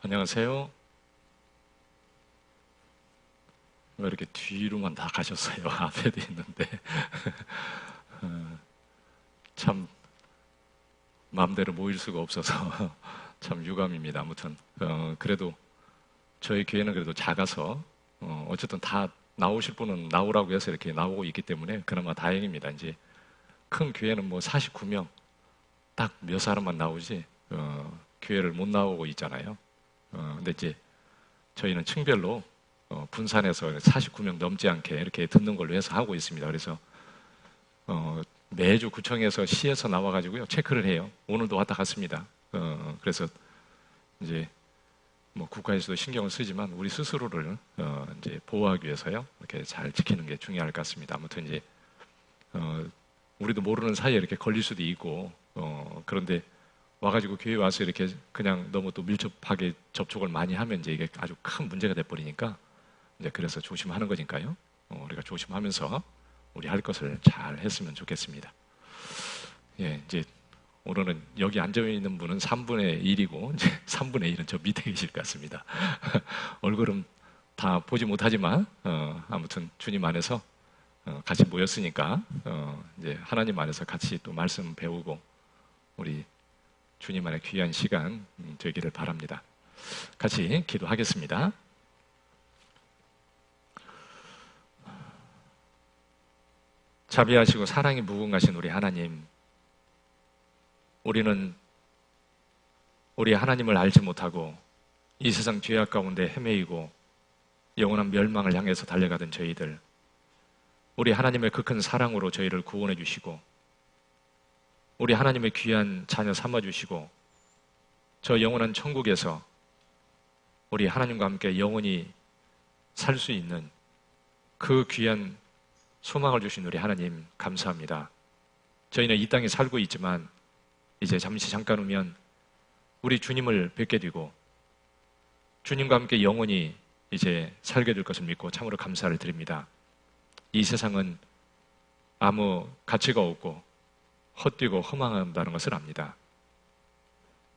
안녕하세요. 왜 이렇게 뒤로만 다 가셨어요? 앞에도 있는데. 참, 마음대로 모일 수가 없어서 참 유감입니다. 아무튼, 그래도 저희 교회는 그래도 작아서, 어쨌든 다 나오실 분은 나오라고 해서 이렇게 나오고 있기 때문에 그나마 다행입니다. 이제 큰 교회는 뭐 49명, 딱 몇 사람만 나오지, 교회를 못 나오고 있잖아요. 근데 이제 저희는 층별로 분산해서 49명 넘지 않게 이렇게 듣는 걸로 해서 하고 있습니다. 그래서 매주 구청에서 시에서 나와가지고요 체크를 해요. 오늘도 왔다 갔습니다. 그래서 이제 뭐 국가에서도 신경을 쓰지만 우리 스스로를 이제 보호하기 위해서요 이렇게 잘 지키는 게 중요할 것 같습니다. 아무튼 이제 우리도 모르는 사이에 이렇게 걸릴 수도 있고 그런데 와가지고 교회 와서 이렇게 그냥 너무 또 밀접하게 접촉을 많이 하면 이제 이게 아주 큰 문제가 돼버리니까 이제 그래서 조심하는 거니까요. 우리가 조심하면서 우리 할 것을 잘 했으면 좋겠습니다. 예, 이제 오늘은 여기 앉아 있는 분은 3분의 1이고 이제 3분의 1은 저 밑에 계실 것 같습니다. 얼굴은 다 보지 못하지만 아무튼 주님 안에서 같이 모였으니까 이제 하나님 안에서 같이 또 말씀 배우고 우리 주님 안에 귀한 시간 되기를 바랍니다. 같이 기도하겠습니다. 자비하시고 사랑이 무궁하신 우리 하나님, 우리는 우리 하나님을 알지 못하고 이 세상 죄악 가운데 헤매이고 영원한 멸망을 향해서 달려가던 저희들, 우리 하나님의 그 큰 사랑으로 저희를 구원해 주시고 우리 하나님의 귀한 자녀 삼아 주시고 저 영원한 천국에서 우리 하나님과 함께 영원히 살 수 있는 그 귀한 소망을 주신 우리 하나님 감사합니다. 저희는 이 땅에 살고 있지만 이제 잠깐 후면 우리 주님을 뵙게 되고 주님과 함께 영원히 이제 살게 될 것을 믿고 참으로 감사를 드립니다. 이 세상은 아무 가치가 없고 헛되고 허망한다는 것을 압니다.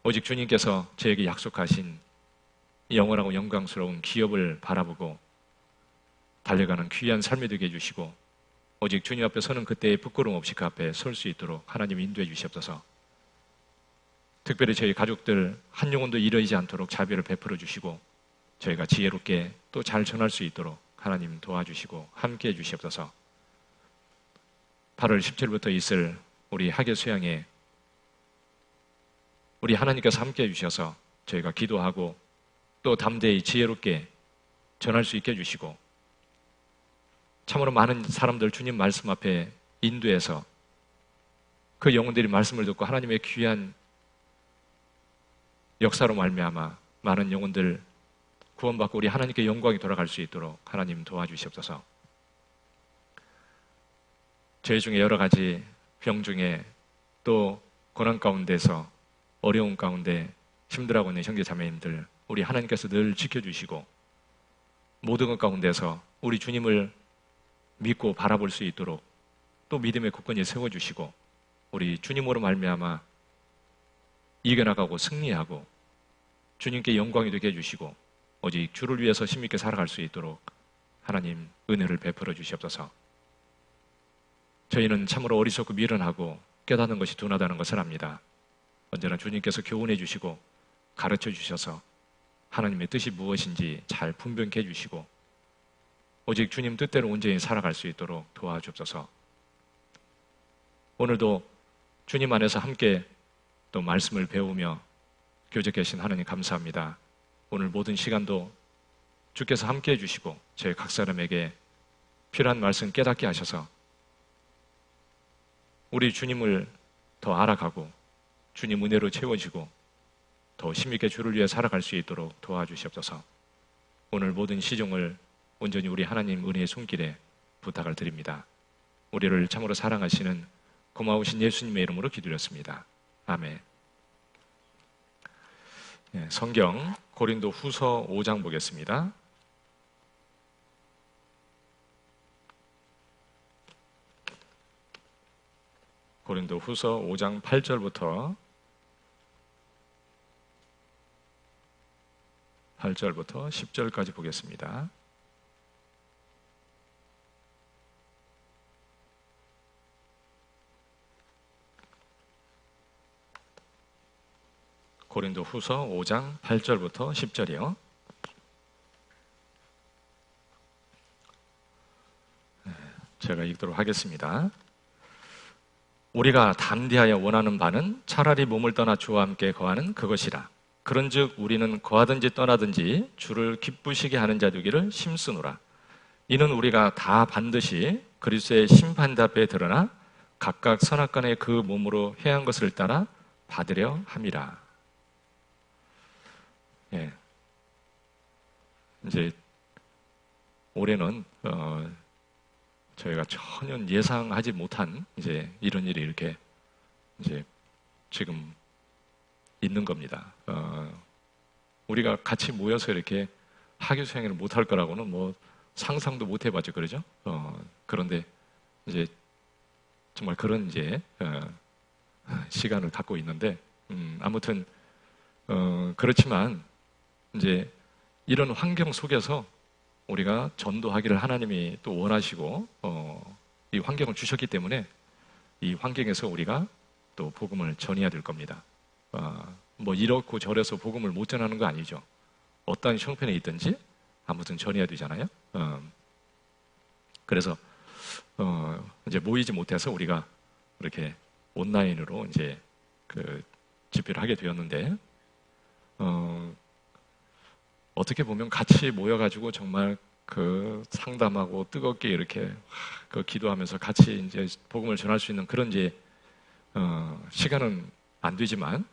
오직 주님께서 저에게 약속하신 영원하고 영광스러운 기업을 바라보고 달려가는 귀한 삶이 되게 해주시고 오직 주님 앞에 서는 그때의 부끄러움 없이 그 앞에 설 수 있도록 하나님 인도해 주시옵소서. 특별히 저희 가족들 한 영혼도 잃어지지 않도록 자비를 베풀어 주시고 저희가 지혜롭게 또 잘 전할 수 있도록 하나님 도와주시고 함께해 주시옵소서. 8월 17일부터 있을 우리 학예 수양에 우리 하나님께서 함께해 주셔서 저희가 기도하고 또 담대히 지혜롭게 전할 수 있게 해주시고 참으로 많은 사람들 주님 말씀 앞에 인도해서 그 영혼들이 말씀을 듣고 하나님의 귀한 역사로 말미암아 많은 영혼들 구원받고 우리 하나님께 영광이 돌아갈 수 있도록 하나님 도와주시옵소서. 죄 중에 여러 가지 병 중에 또 고난 가운데서 어려운 가운데 힘들어하고 있는 형제 자매님들 우리 하나님께서 늘 지켜주시고 모든 것 가운데서 우리 주님을 믿고 바라볼 수 있도록 또 믿음의 굳건히 세워주시고 우리 주님으로 말미암아 이겨나가고 승리하고 주님께 영광이 되게 해주시고 오직 주를 위해서 힘있게 살아갈 수 있도록 하나님 은혜를 베풀어 주시옵소서. 저희는 참으로 어리석고 미련하고 깨닫는 것이 둔하다는 것을 압니다. 언제나 주님께서 교훈해 주시고 가르쳐 주셔서 하나님의 뜻이 무엇인지 잘 분별케 해주시고 오직 주님 뜻대로 온전히 살아갈 수 있도록 도와주옵소서. 오늘도 주님 안에서 함께 또 말씀을 배우며 교제 계신 하나님 감사합니다. 오늘 모든 시간도 주께서 함께 해주시고 저희 각 사람에게 필요한 말씀 깨닫게 하셔서 우리 주님을 더 알아가고 주님 은혜로 채워지고 더 힘있게 주를 위해 살아갈 수 있도록 도와주시옵소서. 오늘 모든 시종을 온전히 우리 하나님 은혜의 손길에 부탁을 드립니다. 우리를 참으로 사랑하시는 고마우신 예수님의 이름으로 기도드렸습니다. 아멘. 성경 고린도 후서 5장 보겠습니다. 고린도 후서 5장 8절부터 8절부터 10절까지 보겠습니다. 고린도 후서 5장 8절부터 10절이요. 제가 읽도록 하겠습니다. 우리가 담대하여 원하는 바는 차라리 몸을 떠나 주와 함께 거하는 그것이라. 그런즉 우리는 거하든지 떠나든지 주를 기쁘시게 하는 자 되기를 힘쓰노라. 이는 우리가 다 반드시 그리스도의 심판대 앞에 드러나 각각 선악간에 그 몸으로 해한 것을 따라 받으려 함이라. 예. 이제 올해는 저희가 전혀 예상하지 못한 이제 이런 일이 이렇게 이제 지금 있는 겁니다. 우리가 같이 모여서 이렇게 학교 수행을 못할 거라고는 뭐 상상도 못 해봤죠, 그러죠? 그런데 이제 정말 그런 이제 시간을 갖고 있는데 아무튼 그렇지만 이제 이런 환경 속에서 우리가 전도하기를 하나님이 또 원하시고 이 환경을 주셨기 때문에 이 환경에서 우리가 또 복음을 전해야 될 겁니다. 뭐 이렇고 저래서 복음을 못 전하는 거 아니죠. 어떤 형편에 있든지 아무튼 전해야 되잖아요. 그래서 이제 모이지 못해서 우리가 이렇게 온라인으로 이제 그 집회를 하게 되었는데 어떻게 보면 같이 모여가지고 정말 그 상담하고 뜨겁게 이렇게 그 기도하면서 같이 이제 복음을 전할 수 있는 그런 이제 시간은 안 되지만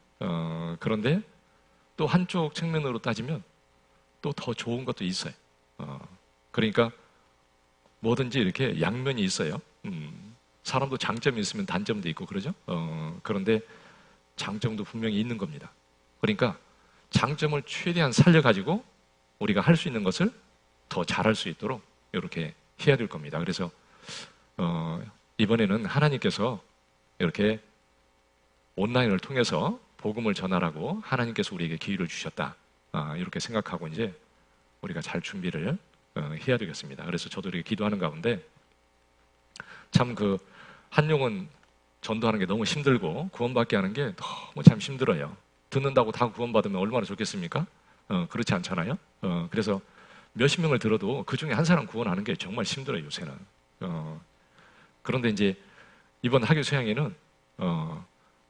그런데 또 한쪽 측면으로 따지면 또 더 좋은 것도 있어요. 그러니까 뭐든지 이렇게 양면이 있어요. 사람도 장점이 있으면 단점도 있고 그러죠. 그런데 장점도 분명히 있는 겁니다. 그러니까 장점을 최대한 살려가지고 우리가 할 수 있는 것을 더 잘할 수 있도록 이렇게 해야 될 겁니다. 그래서 이번에는 하나님께서 이렇게 온라인을 통해서 복음을 전하라고 하나님께서 우리에게 기회를 주셨다. 이렇게 생각하고 이제 우리가 잘 준비를 해야 되겠습니다. 그래서 저도 이렇게 기도하는 가운데 참 그 한 영혼 전도하는 게 너무 힘들고 구원받게 하는 게 너무 참 힘들어요. 듣는다고 다 구원받으면 얼마나 좋겠습니까? 그렇지 않잖아요. 그래서 몇십 명을 들어도 그 중에 한 사람 구원하는 게 정말 힘들어요, 요새는. 그런데 이제 이번 학교 수양회는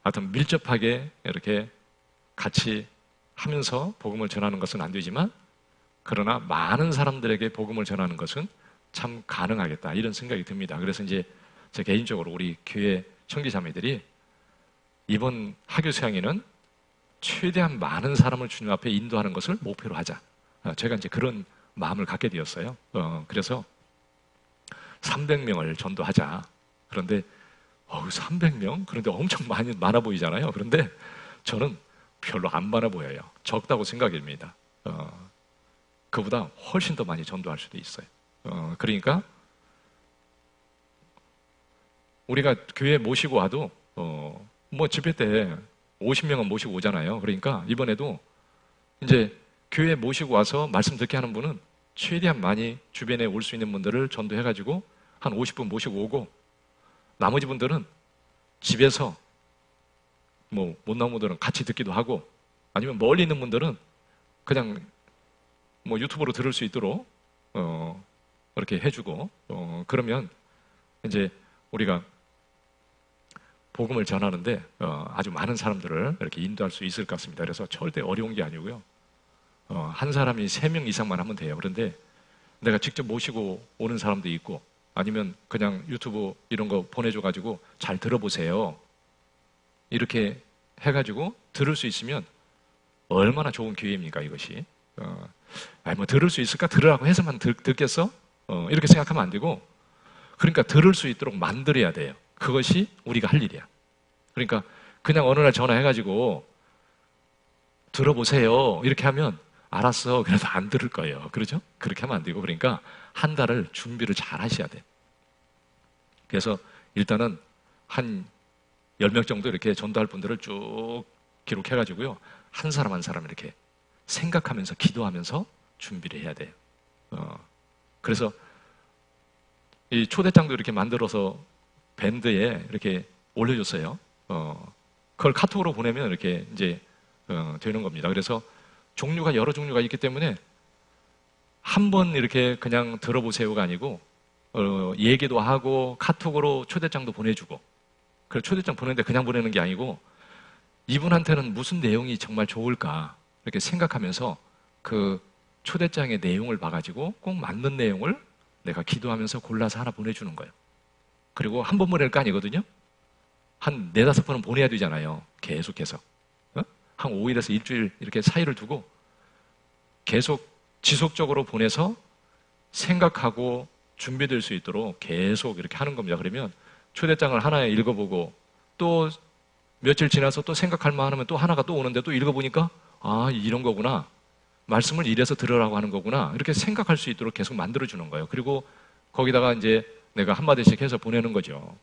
하여튼 밀접하게 이렇게 같이 하면서 복음을 전하는 것은 안 되지만 그러나 많은 사람들에게 복음을 전하는 것은 참 가능하겠다 이런 생각이 듭니다. 그래서 이제 제 개인적으로 우리 교회 청기자매들이 이번 학교 수양회는 최대한 많은 사람을 주님 앞에 인도하는 것을 목표로 하자. 제가 이제 그런 마음을 갖게 되었어요. 그래서 300명을 전도하자. 그런데 300명? 그런데 엄청 많아 보이잖아요. 그런데 저는 별로 안 많아 보여요. 적다고 생각입니다. 그보다 훨씬 더 많이 전도할 수도 있어요. 그러니까 우리가 교회 모시고 와도 뭐 집회 때 50명은 모시고 오잖아요. 그러니까 이번에도 이제 교회 모시고 와서 말씀 듣게 하는 분은 최대한 많이 주변에 올 수 있는 분들을 전도해가지고 한 50분 모시고 오고 나머지 분들은 집에서 뭐 못 나온 분들은 같이 듣기도 하고 아니면 멀리 있는 분들은 그냥 뭐 유튜브로 들을 수 있도록 이렇게 해주고 그러면 이제 우리가 복음을 전하는데 아주 많은 사람들을 이렇게 인도할 수 있을 것 같습니다. 그래서 절대 어려운 게 아니고요. 한 사람이 3명 이상만 하면 돼요. 그런데 내가 직접 모시고 오는 사람도 있고 아니면 그냥 유튜브 이런 거 보내줘가지고 잘 들어보세요. 이렇게 해가지고 들을 수 있으면 얼마나 좋은 기회입니까, 이것이. 뭐 들을 수 있을까? 들으라고 해서만 듣겠어? 이렇게 생각하면 안 되고 그러니까 들을 수 있도록 만들어야 돼요. 그것이 우리가 할 일이야. 그러니까 그냥 어느 날 전화해가지고 들어보세요. 이렇게 하면 알았어. 그래도 안 들을 거예요. 그러죠? 그렇게 하면 안 되고 그러니까 한 달을 준비를 잘 하셔야 돼. 그래서 일단은 한 10명 정도 이렇게 전도할 분들을 쭉 기록해가지고요. 한 사람 한 사람 이렇게 생각하면서 기도하면서 준비를 해야 돼요. 그래서 이 초대장도 이렇게 만들어서 밴드에 이렇게 올려줬어요. 그걸 카톡으로 보내면 이렇게 이제 되는 겁니다. 그래서 종류가 여러 종류가 있기 때문에 한 번 이렇게 그냥 들어보세요가 아니고 얘기도 하고 카톡으로 초대장도 보내주고, 그래서 초대장 보내는데 그냥 보내는 게 아니고 이분한테는 무슨 내용이 정말 좋을까 이렇게 생각하면서 그 초대장의 내용을 봐가지고 꼭 맞는 내용을 내가 기도하면서 골라서 하나 보내주는 거예요. 그리고 한 번 보낼 거 아니거든요. 한 4-5번은 보내야 되잖아요. 계속해서. 한 5일에서 일주일 이렇게 사이를 두고 계속 지속적으로 보내서 생각하고 준비될 수 있도록 계속 이렇게 하는 겁니다. 그러면 초대장을 하나 읽어보고 또 며칠 지나서 또 생각할 만하면 또 하나가 또 오는데 또 읽어보니까 아, 이런 거구나. 말씀을 이래서 들으라고 하는 거구나. 이렇게 생각할 수 있도록 계속 만들어주는 거예요. 그리고 거기다가 이제 내가 한마디씩 해서 보내는 거죠.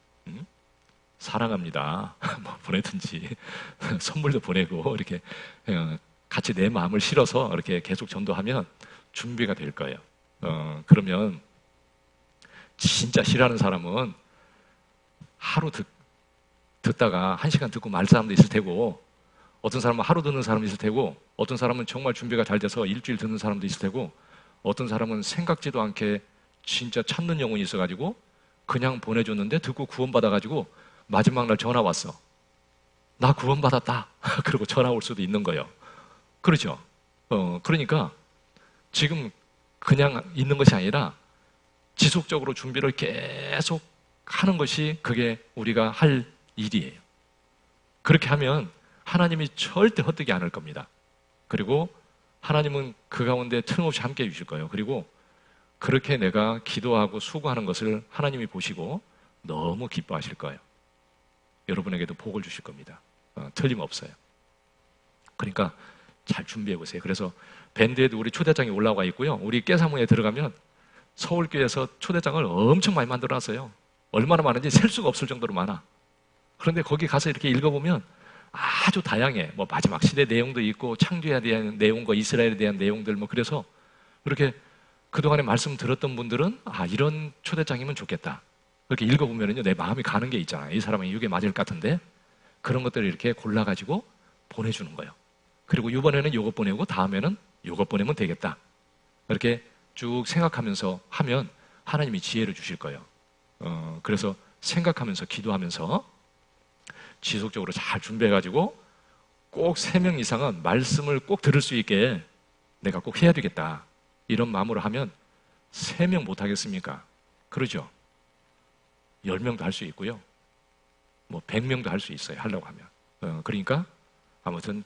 사랑합니다. 뭐 보내든지 선물도 보내고 이렇게 같이 내 마음을 실어서 이렇게 계속 전도하면 준비가 될 거예요. 그러면 진짜 싫어하는 사람은 하루 듣다가 1시간 듣고 말 사람도 있을 테고, 어떤 사람은 하루 듣는 사람도 있을 테고, 어떤 사람은 정말 준비가 잘 돼서 일주일 듣는 사람도 있을 테고, 어떤 사람은 생각지도 않게 진짜 찾는 영혼이 있어가지고 그냥 보내줬는데 듣고 구원받아가지고 마지막 날 전화 왔어. 나 구원받았다. 그리고 전화 올 수도 있는 거예요. 그렇죠? 그러니까 지금 그냥 있는 것이 아니라 지속적으로 준비를 계속 하는 것이 그게 우리가 할 일이에요. 그렇게 하면 하나님이 절대 헛되지 않을 겁니다. 그리고 하나님은 그 가운데 틀림없이 함께 해주실 거예요. 그리고 그렇게 내가 기도하고 수고하는 것을 하나님이 보시고 너무 기뻐하실 거예요. 여러분에게도 복을 주실 겁니다. 틀림없어요. 그러니까 잘 준비해 보세요. 그래서 밴드에도 우리 초대장이 올라와 있고요. 우리 깨사무에 들어가면 서울교회에서 초대장을 엄청 많이 만들어놨어요. 얼마나 많은지 셀 수가 없을 정도로 많아. 그런데 거기 가서 이렇게 읽어보면 아주 다양해. 뭐 마지막 시대 내용도 있고 창조에 대한 내용과 이스라엘에 대한 내용들 뭐 그래서 그렇게 그동안에 말씀 들었던 분들은 아 이런 초대장이면 좋겠다. 그렇게 읽어보면요 내 마음이 가는 게 있잖아요. 이 사람은 이게 맞을 것 같은데 그런 것들을 이렇게 골라가지고 보내주는 거예요. 그리고 이번에는 이것 보내고 다음에는 이것 보내면 되겠다. 이렇게 쭉 생각하면서 하면 하나님이 지혜를 주실 거예요. 그래서 생각하면서 기도하면서 지속적으로 잘 준비해가지고 꼭 3명 이상은 말씀을 꼭 들을 수 있게 내가 꼭 해야 되겠다. 이런 마음으로 하면 3명 못 하겠습니까? 그러죠? 10명도 할 수 있고요. 뭐 100명도 할 수 있어요. 하려고 하면. 그러니까 아무튼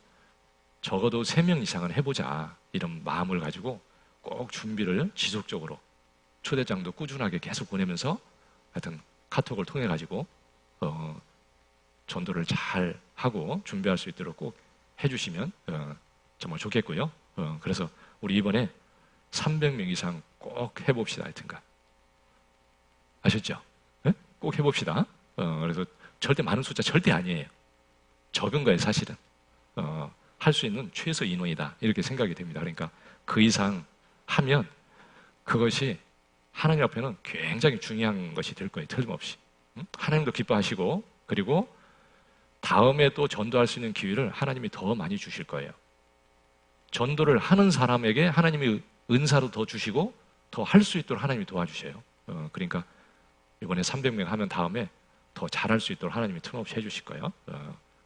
적어도 3명 이상은 해보자. 이런 마음을 가지고 꼭 준비를 지속적으로 초대장도 꾸준하게 계속 보내면서 하여튼 카톡을 통해 가지고 전도를 잘 하고 준비할 수 있도록 꼭 해주시면 정말 좋겠고요. 그래서 우리 이번에 300명 이상 꼭 해봅시다. 하여튼간 아셨죠? 네? 꼭 해봅시다. 그래서 절대 많은 숫자 절대 아니에요. 적은 거예요 사실은. 할 수 있는 최소 인원이다 이렇게 생각이 됩니다. 그러니까 그 이상 하면 그것이 하나님 앞에는 굉장히 중요한 것이 될 거예요. 틀림없이. 하나님도 기뻐하시고 그리고 다음에 또 전도할 수 있는 기회를 하나님이 더 많이 주실 거예요. 전도를 하는 사람에게 하나님이 은사도 더 주시고 더 할 수 있도록 하나님이 도와주셔요. 그러니까 이번에 300명 하면 다음에 더 잘할 수 있도록 하나님이 틈없이 해주실 거예요.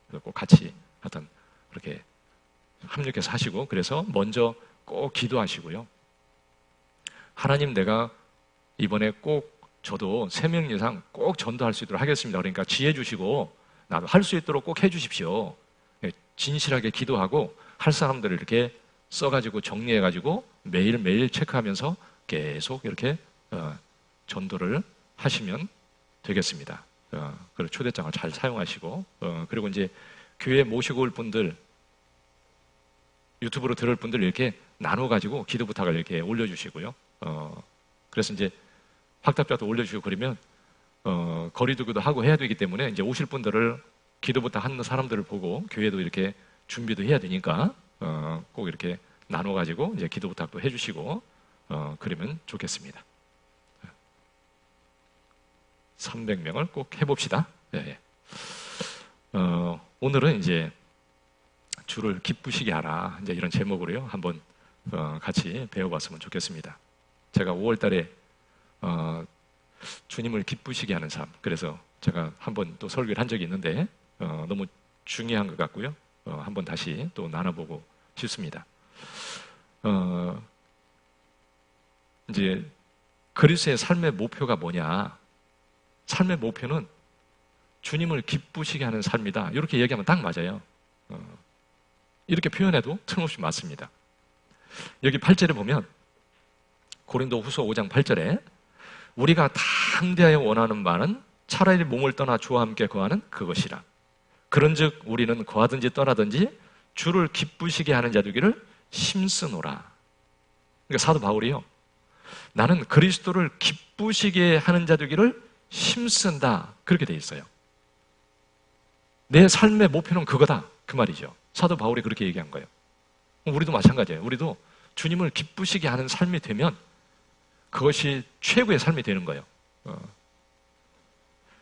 그래서 꼭 같이 하여튼 그렇게 합력해서 하시고 그래서 먼저 꼭 기도하시고요. 하나님 내가 이번에 꼭 저도 3명 이상 꼭 전도할 수 있도록 하겠습니다. 그러니까 지혜 주시고 나도 할 수 있도록 꼭 해주십시오. 진실하게 기도하고 할 사람들을 이렇게 써가지고 정리해가지고 매일매일 체크하면서 계속 이렇게 전도를 하시면 되겠습니다. 그리고 초대장을 잘 사용하시고 그리고 이제 교회 모시고 올 분들 유튜브로 들을 분들 이렇게 나눠가지고 기도 부탁을 이렇게 올려주시고요. 그래서 이제 확답자도 올려주시고 그러면 거리두기도 하고 해야 되기 때문에 이제 오실 분들을 기도 부탁하는 사람들을 보고 교회도 이렇게 준비도 해야 되니까 꼭 이렇게 나눠가지고 이제 기도 부탁도 해주시고 그러면 좋겠습니다. 300명을 꼭 해봅시다. 예. 오늘은 이제 주를 기쁘시게 하라 이제 이런 제목으로요 한번 같이 배워봤으면 좋겠습니다. 제가 5월달에 주님을 기쁘시게 하는 삶, 그래서 제가 한번 또 설교를 한 적이 있는데 너무 중요한 것 같고요. 한번 다시 또 나눠보고 싶습니다. 이제 그리스도의 삶의 목표가 뭐냐? 삶의 목표는 주님을 기쁘시게 하는 삶이다. 이렇게 얘기하면 딱 맞아요. 이렇게 표현해도 틀림없이 맞습니다. 여기 8절에 보면 고린도 후서 5장 8절에 우리가 당대하여 원하는 바는 차라리 몸을 떠나 주와 함께 거하는 그것이라. 그런즉 우리는 거하든지 떠나든지 주를 기쁘시게 하는 자 되기를 힘쓰노라. 그러니까 사도 바울이요, 나는 그리스도를 기쁘시게 하는 자 되기를 힘쓴다, 그렇게 돼 있어요. 내 삶의 목표는 그거다, 그 말이죠. 사도 바울이 그렇게 얘기한 거예요. 우리도 마찬가지예요. 우리도 주님을 기쁘시게 하는 삶이 되면 그것이 최고의 삶이 되는 거예요.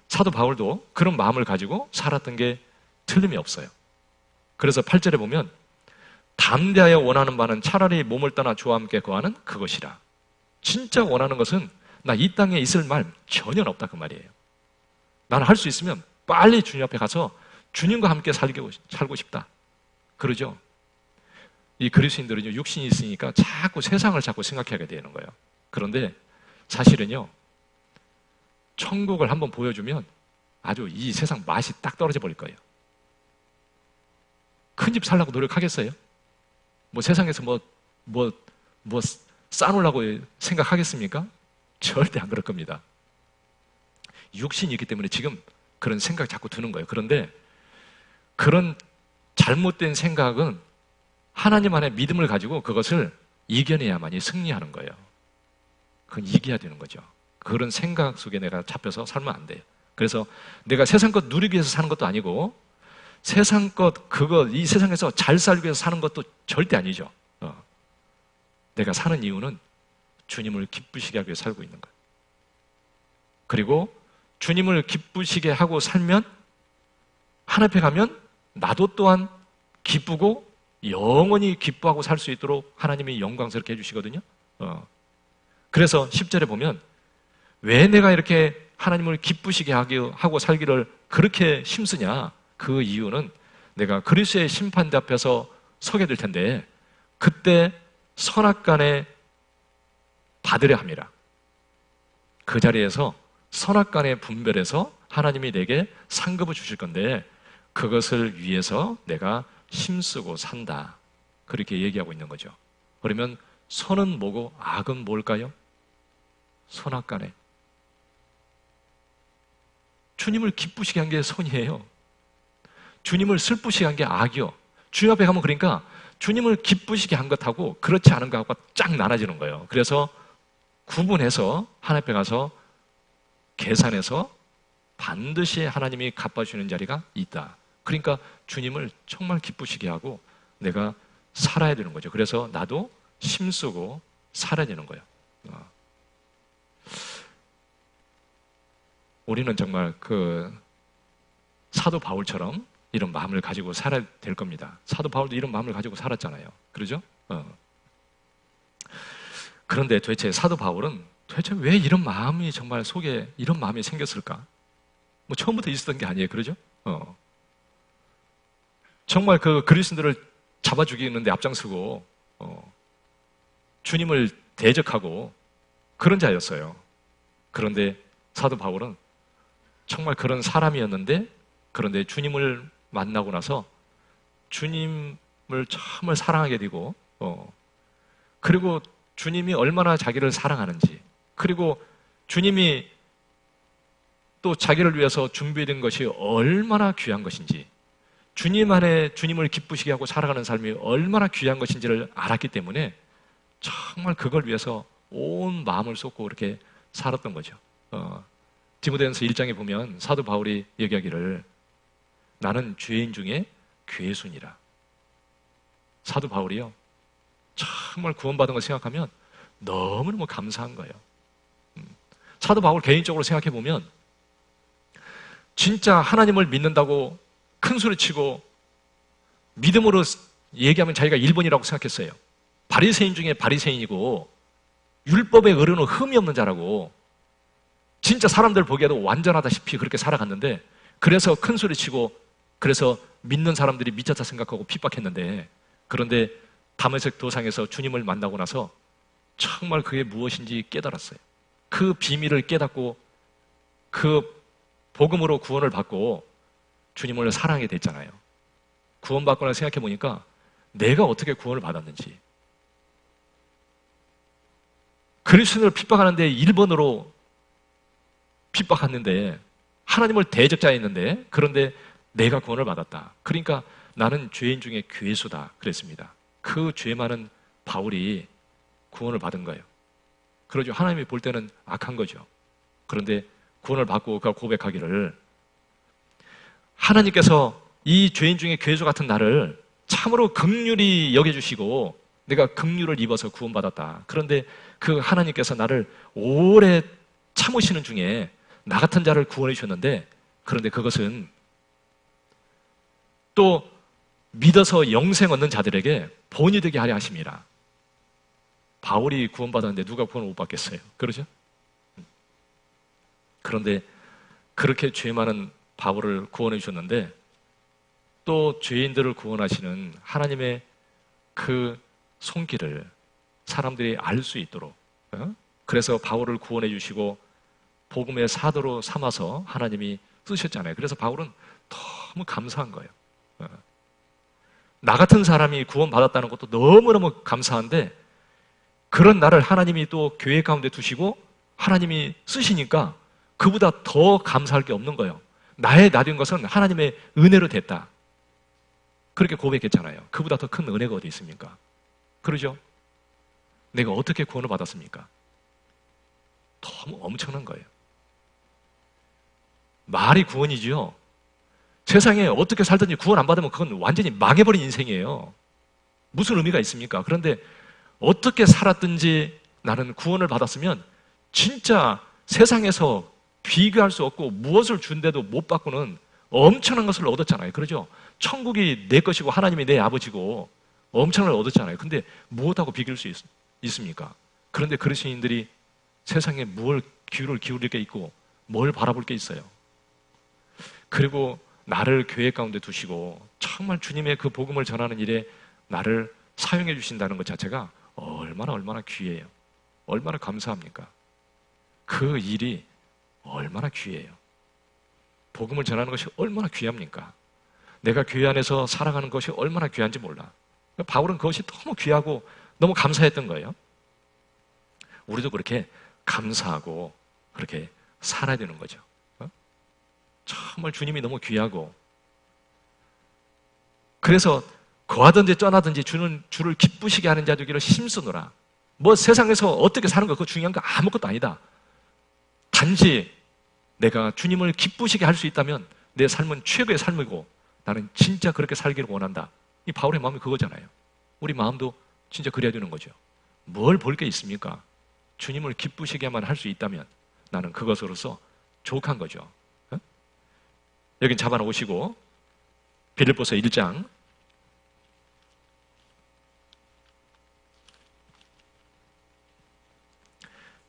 사도 바울도 그런 마음을 가지고 살았던 게 틀림이 없어요. 그래서 8절에 보면 담대하여 원하는 바는 차라리 몸을 떠나 주와 함께 거하는 그것이라. 진짜 원하는 것은 나 이 땅에 있을 말 전혀 없다, 그 말이에요. 나는 할 수 있으면 빨리 주님 앞에 가서 주님과 함께 살고 싶다, 그러죠. 이 그리스도인들은 육신이 있으니까 자꾸 세상을 자꾸 생각하게 되는 거예요. 그런데 사실은요, 천국을 한번 보여주면 아주 이 세상 맛이 딱 떨어져 버릴 거예요. 큰 집 살려고 노력하겠어요? 뭐 세상에서 뭐 싸놓으려고 생각하겠습니까? 절대 안 그럴 겁니다. 육신이 있기 때문에 지금 그런 생각이 자꾸 드는 거예요. 그런데 그런 잘못된 생각은 하나님 안에 믿음을 가지고 그것을 이겨내야만이 승리하는 거예요. 그건 이겨야 되는 거죠. 그런 생각 속에 내가 잡혀서 살면 안 돼요. 그래서 내가 세상 것 누리기 위해서 사는 것도 아니고 세상 것, 이 세상에서 잘 살기 위해서 사는 것도 절대 아니죠. 내가 사는 이유는 주님을 기쁘시게 하기 위해 살고 있는 거예요. 그리고 주님을 기쁘시게 하고 살면 하나님 앞에 가면 나도 또한 기쁘고 영원히 기뻐하고 살 수 있도록 하나님이 영광스럽게 해주시거든요. 그래서 10절에 보면 왜 내가 이렇게 하나님을 기쁘시게 하고 살기를 그렇게 힘쓰냐? 그 이유는 내가 그리스도의 심판대 앞에서 서게 될 텐데 그때 선악간에 받으려 함이라. 그 자리에서 선악간에 분별해서 하나님이 내게 상급을 주실 건데 그것을 위해서 내가 힘쓰고 산다, 그렇게 얘기하고 있는 거죠. 그러면 선은 뭐고 악은 뭘까요? 선악간에 주님을 기쁘시게 한 게 선이에요. 주님을 슬프시게 한 게 악이요. 주님 앞에 가면 그러니까 주님을 기쁘시게 한 것하고 그렇지 않은 것하고 쫙 나눠지는 거예요. 그래서 구분해서 하나님 앞에 가서 계산해서 반드시 하나님이 갚아주시는 자리가 있다. 그러니까 주님을 정말 기쁘시게 하고 내가 살아야 되는 거죠. 그래서 나도 힘쓰고 살아야 되는 거예요. 우리는 정말 그 사도 바울처럼 이런 마음을 가지고 살아야 될 겁니다. 사도 바울도 이런 마음을 가지고 살았잖아요. 그러죠? 그런데 도대체 사도 바울은 도대체 왜 이런 마음이 정말 속에 이런 마음이 생겼을까? 뭐 처음부터 있었던 게 아니에요. 그러죠? 정말 그 그리스도인들을 잡아 죽이는데 앞장서고 주님을 대적하고 그런 자였어요. 그런데 사도 바울은 정말 그런 사람이었는데 그런데 주님을 만나고 나서 주님을 정말 사랑하게 되고 그리고 주님이 얼마나 자기를 사랑하는지, 그리고 주님이 또 자기를 위해서 준비된 것이 얼마나 귀한 것인지, 주님 안에 주님을 기쁘시게 하고 살아가는 삶이 얼마나 귀한 것인지를 알았기 때문에 정말 그걸 위해서 온 마음을 쏟고 이렇게 살았던 거죠. 디모데전서 1장에 보면 사도 바울이 얘기하기를 나는 죄인 중에 괴순이라. 사도 바울이요, 정말 구원받은 걸 생각하면 너무너무 감사한 거예요. 사도 바울 개인적으로 생각해 보면 진짜 하나님을 믿는다고 큰 소리 치고 믿음으로 얘기하면 자기가 1번이라고 생각했어요. 바리새인 중에 바리새인이고 율법에 어르는 흠이 없는 자라고 진짜 사람들 보기에도 완전하다시피 그렇게 살아갔는데 그래서 큰 소리 치고 그래서 믿는 사람들이 미쳤다 생각하고 핍박했는데 그런데 다메섹 도상에서 주님을 만나고 나서 정말 그게 무엇인지 깨달았어요. 그 비밀을 깨닫고 그 복음으로 구원을 받고 주님을 사랑하게 됐잖아요. 구원받고 나서 생각해 보니까 내가 어떻게 구원을 받았는지 그리스도인을 핍박하는데 1번으로 핍박했는데 하나님을 대적자했는데 그런데 내가 구원을 받았다. 그러니까 나는 죄인 중에 괴수다 그랬습니다. 그 죄 많은 바울이 구원을 받은 거예요. 그러죠. 하나님이 볼 때는 악한 거죠. 그런데 구원을 받고 그가 고백하기를 하나님께서 이 죄인 중에 괴수 같은 나를 참으로 긍휼히 여겨주시고 내가 긍휼을 입어서 구원받았다. 그런데 그 하나님께서 나를 오래 참으시는 중에 나 같은 자를 구원해 주셨는데 그런데 그것은 또 믿어서 영생 얻는 자들에게 본이 되게 하려 하심이라. 바울이 구원받았는데 누가 구원을 못 받겠어요? 그러죠? 그런데 그렇게 죄 많은 바울을 구원해 주셨는데 또 죄인들을 구원하시는 하나님의 그 손길을 사람들이 알 수 있도록 그래서 바울을 구원해 주시고 복음의 사도로 삼아서 하나님이 쓰셨잖아요. 그래서 바울은 너무 감사한 거예요. 나 같은 사람이 구원받았다는 것도 너무너무 감사한데 그런 나를 하나님이 또 교회 가운데 두시고 하나님이 쓰시니까 그보다 더 감사할 게 없는 거예요. 나의 나된 것은 하나님의 은혜로 됐다. 그렇게 고백했잖아요. 그보다 더 큰 은혜가 어디 있습니까? 그러죠? 내가 어떻게 구원을 받았습니까? 너무 엄청난 거예요. 말이 구원이지요. 세상에 어떻게 살든지 구원 안 받으면 그건 완전히 망해버린 인생이에요. 무슨 의미가 있습니까? 그런데 어떻게 살았든지 나는 구원을 받았으면 진짜 세상에서 비교할 수 없고 무엇을 준데도 못 받고는 엄청난 것을 얻었잖아요. 그러죠? 천국이 내 것이고 하나님이 내 아버지고 엄청난 걸 얻었잖아요. 근데 무엇하고 비교할 수 있습니까? 그런데 그리스도인들이 세상에 뭘 귀를 기울일 게 있고 뭘 바라볼 게 있어요. 그리고 나를 교회 가운데 두시고 정말 주님의 그 복음을 전하는 일에 나를 사용해 주신다는 것 자체가 얼마나 귀해요. 얼마나 감사합니까? 그 일이 얼마나 귀해요. 복음을 전하는 것이 얼마나 귀합니까? 내가 교회 안에서 살아가는 것이 얼마나 귀한지 몰라. 바울은 그것이 너무 귀하고 너무 감사했던 거예요. 우리도 그렇게 감사하고 그렇게 살아야 되는 거죠. 정말 주님이 너무 귀하고 그래서 거하든지 떠나든지 주를 기쁘시게 하는 자 되기를 힘쓰노라. 뭐 세상에서 어떻게 사는 거 그거 중요한 거 아무것도 아니다. 단지 내가 주님을 기쁘시게 할 수 있다면 내 삶은 최고의 삶이고 나는 진짜 그렇게 살기를 원한다. 이 바울의 마음이 그거잖아요. 우리 마음도 진짜 그래야 되는 거죠. 뭘 볼 게 있습니까? 주님을 기쁘시게만 할 수 있다면 나는 그것으로서 족한 거죠. 여긴 잡아놓으시고 빌립보서 1장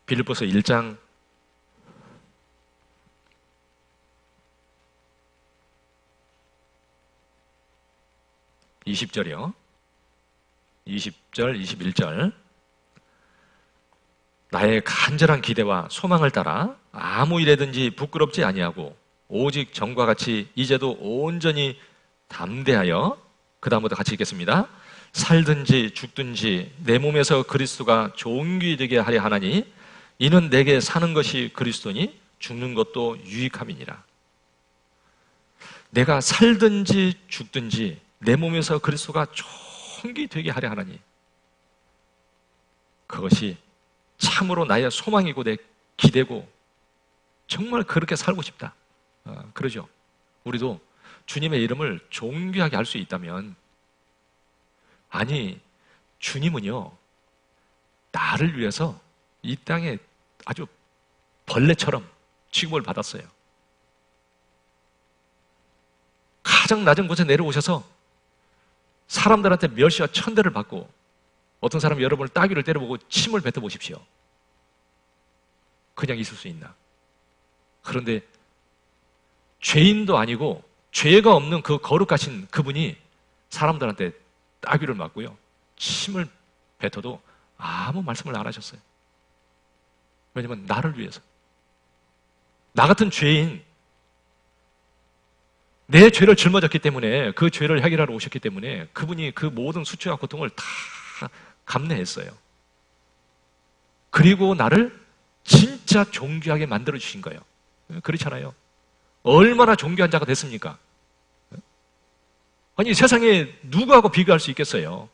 빌립보서 1장 20절이요. 20절, 21절. 나의 간절한 기대와 소망을 따라 아무 일에든지 부끄럽지 아니하고 오직 전과 같이 이제도 온전히 담대하여 그 다음부터 같이 읽겠습니다. 살든지 죽든지 내 몸에서 그리스도가 존귀 되게 하려 하나니 이는 내게 사는 것이 그리스도니 죽는 것도 유익함이니라. 내가 살든지 죽든지 내 몸에서 그리스도가 존귀 되게 하려 하나니 그것이 참으로 나의 소망이고 내 기대고 정말 그렇게 살고 싶다. 그러죠. 우리도 주님의 이름을 존귀하게 할 수 있다면 아니 주님은요, 나를 위해서 이 땅에 아주 벌레처럼 취급을 받았어요. 가장 낮은 곳에 내려오셔서 사람들한테 멸시와 천대를 받고, 어떤 사람이 여러분을 따귀를 때려보고 침을 뱉어보십시오. 그냥 있을 수 있나? 그런데 죄인도 아니고 죄가 없는 그 거룩하신 그분이 사람들한테 따귀를 맞고요, 침을 뱉어도 아무 말씀을 안 하셨어요. 왜냐면 나를 위해서. 나 같은 죄인, 내 죄를 짊어졌기 때문에, 그 죄를 해결하러 오셨기 때문에 그분이 그 모든 수치와 고통을 다 감내했어요. 그리고 나를 진짜 존귀하게 만들어주신 거예요. 그렇잖아요. 얼마나 존귀한 자가 됐습니까? 아니, 세상에 누구하고 비교할 수 있겠어요?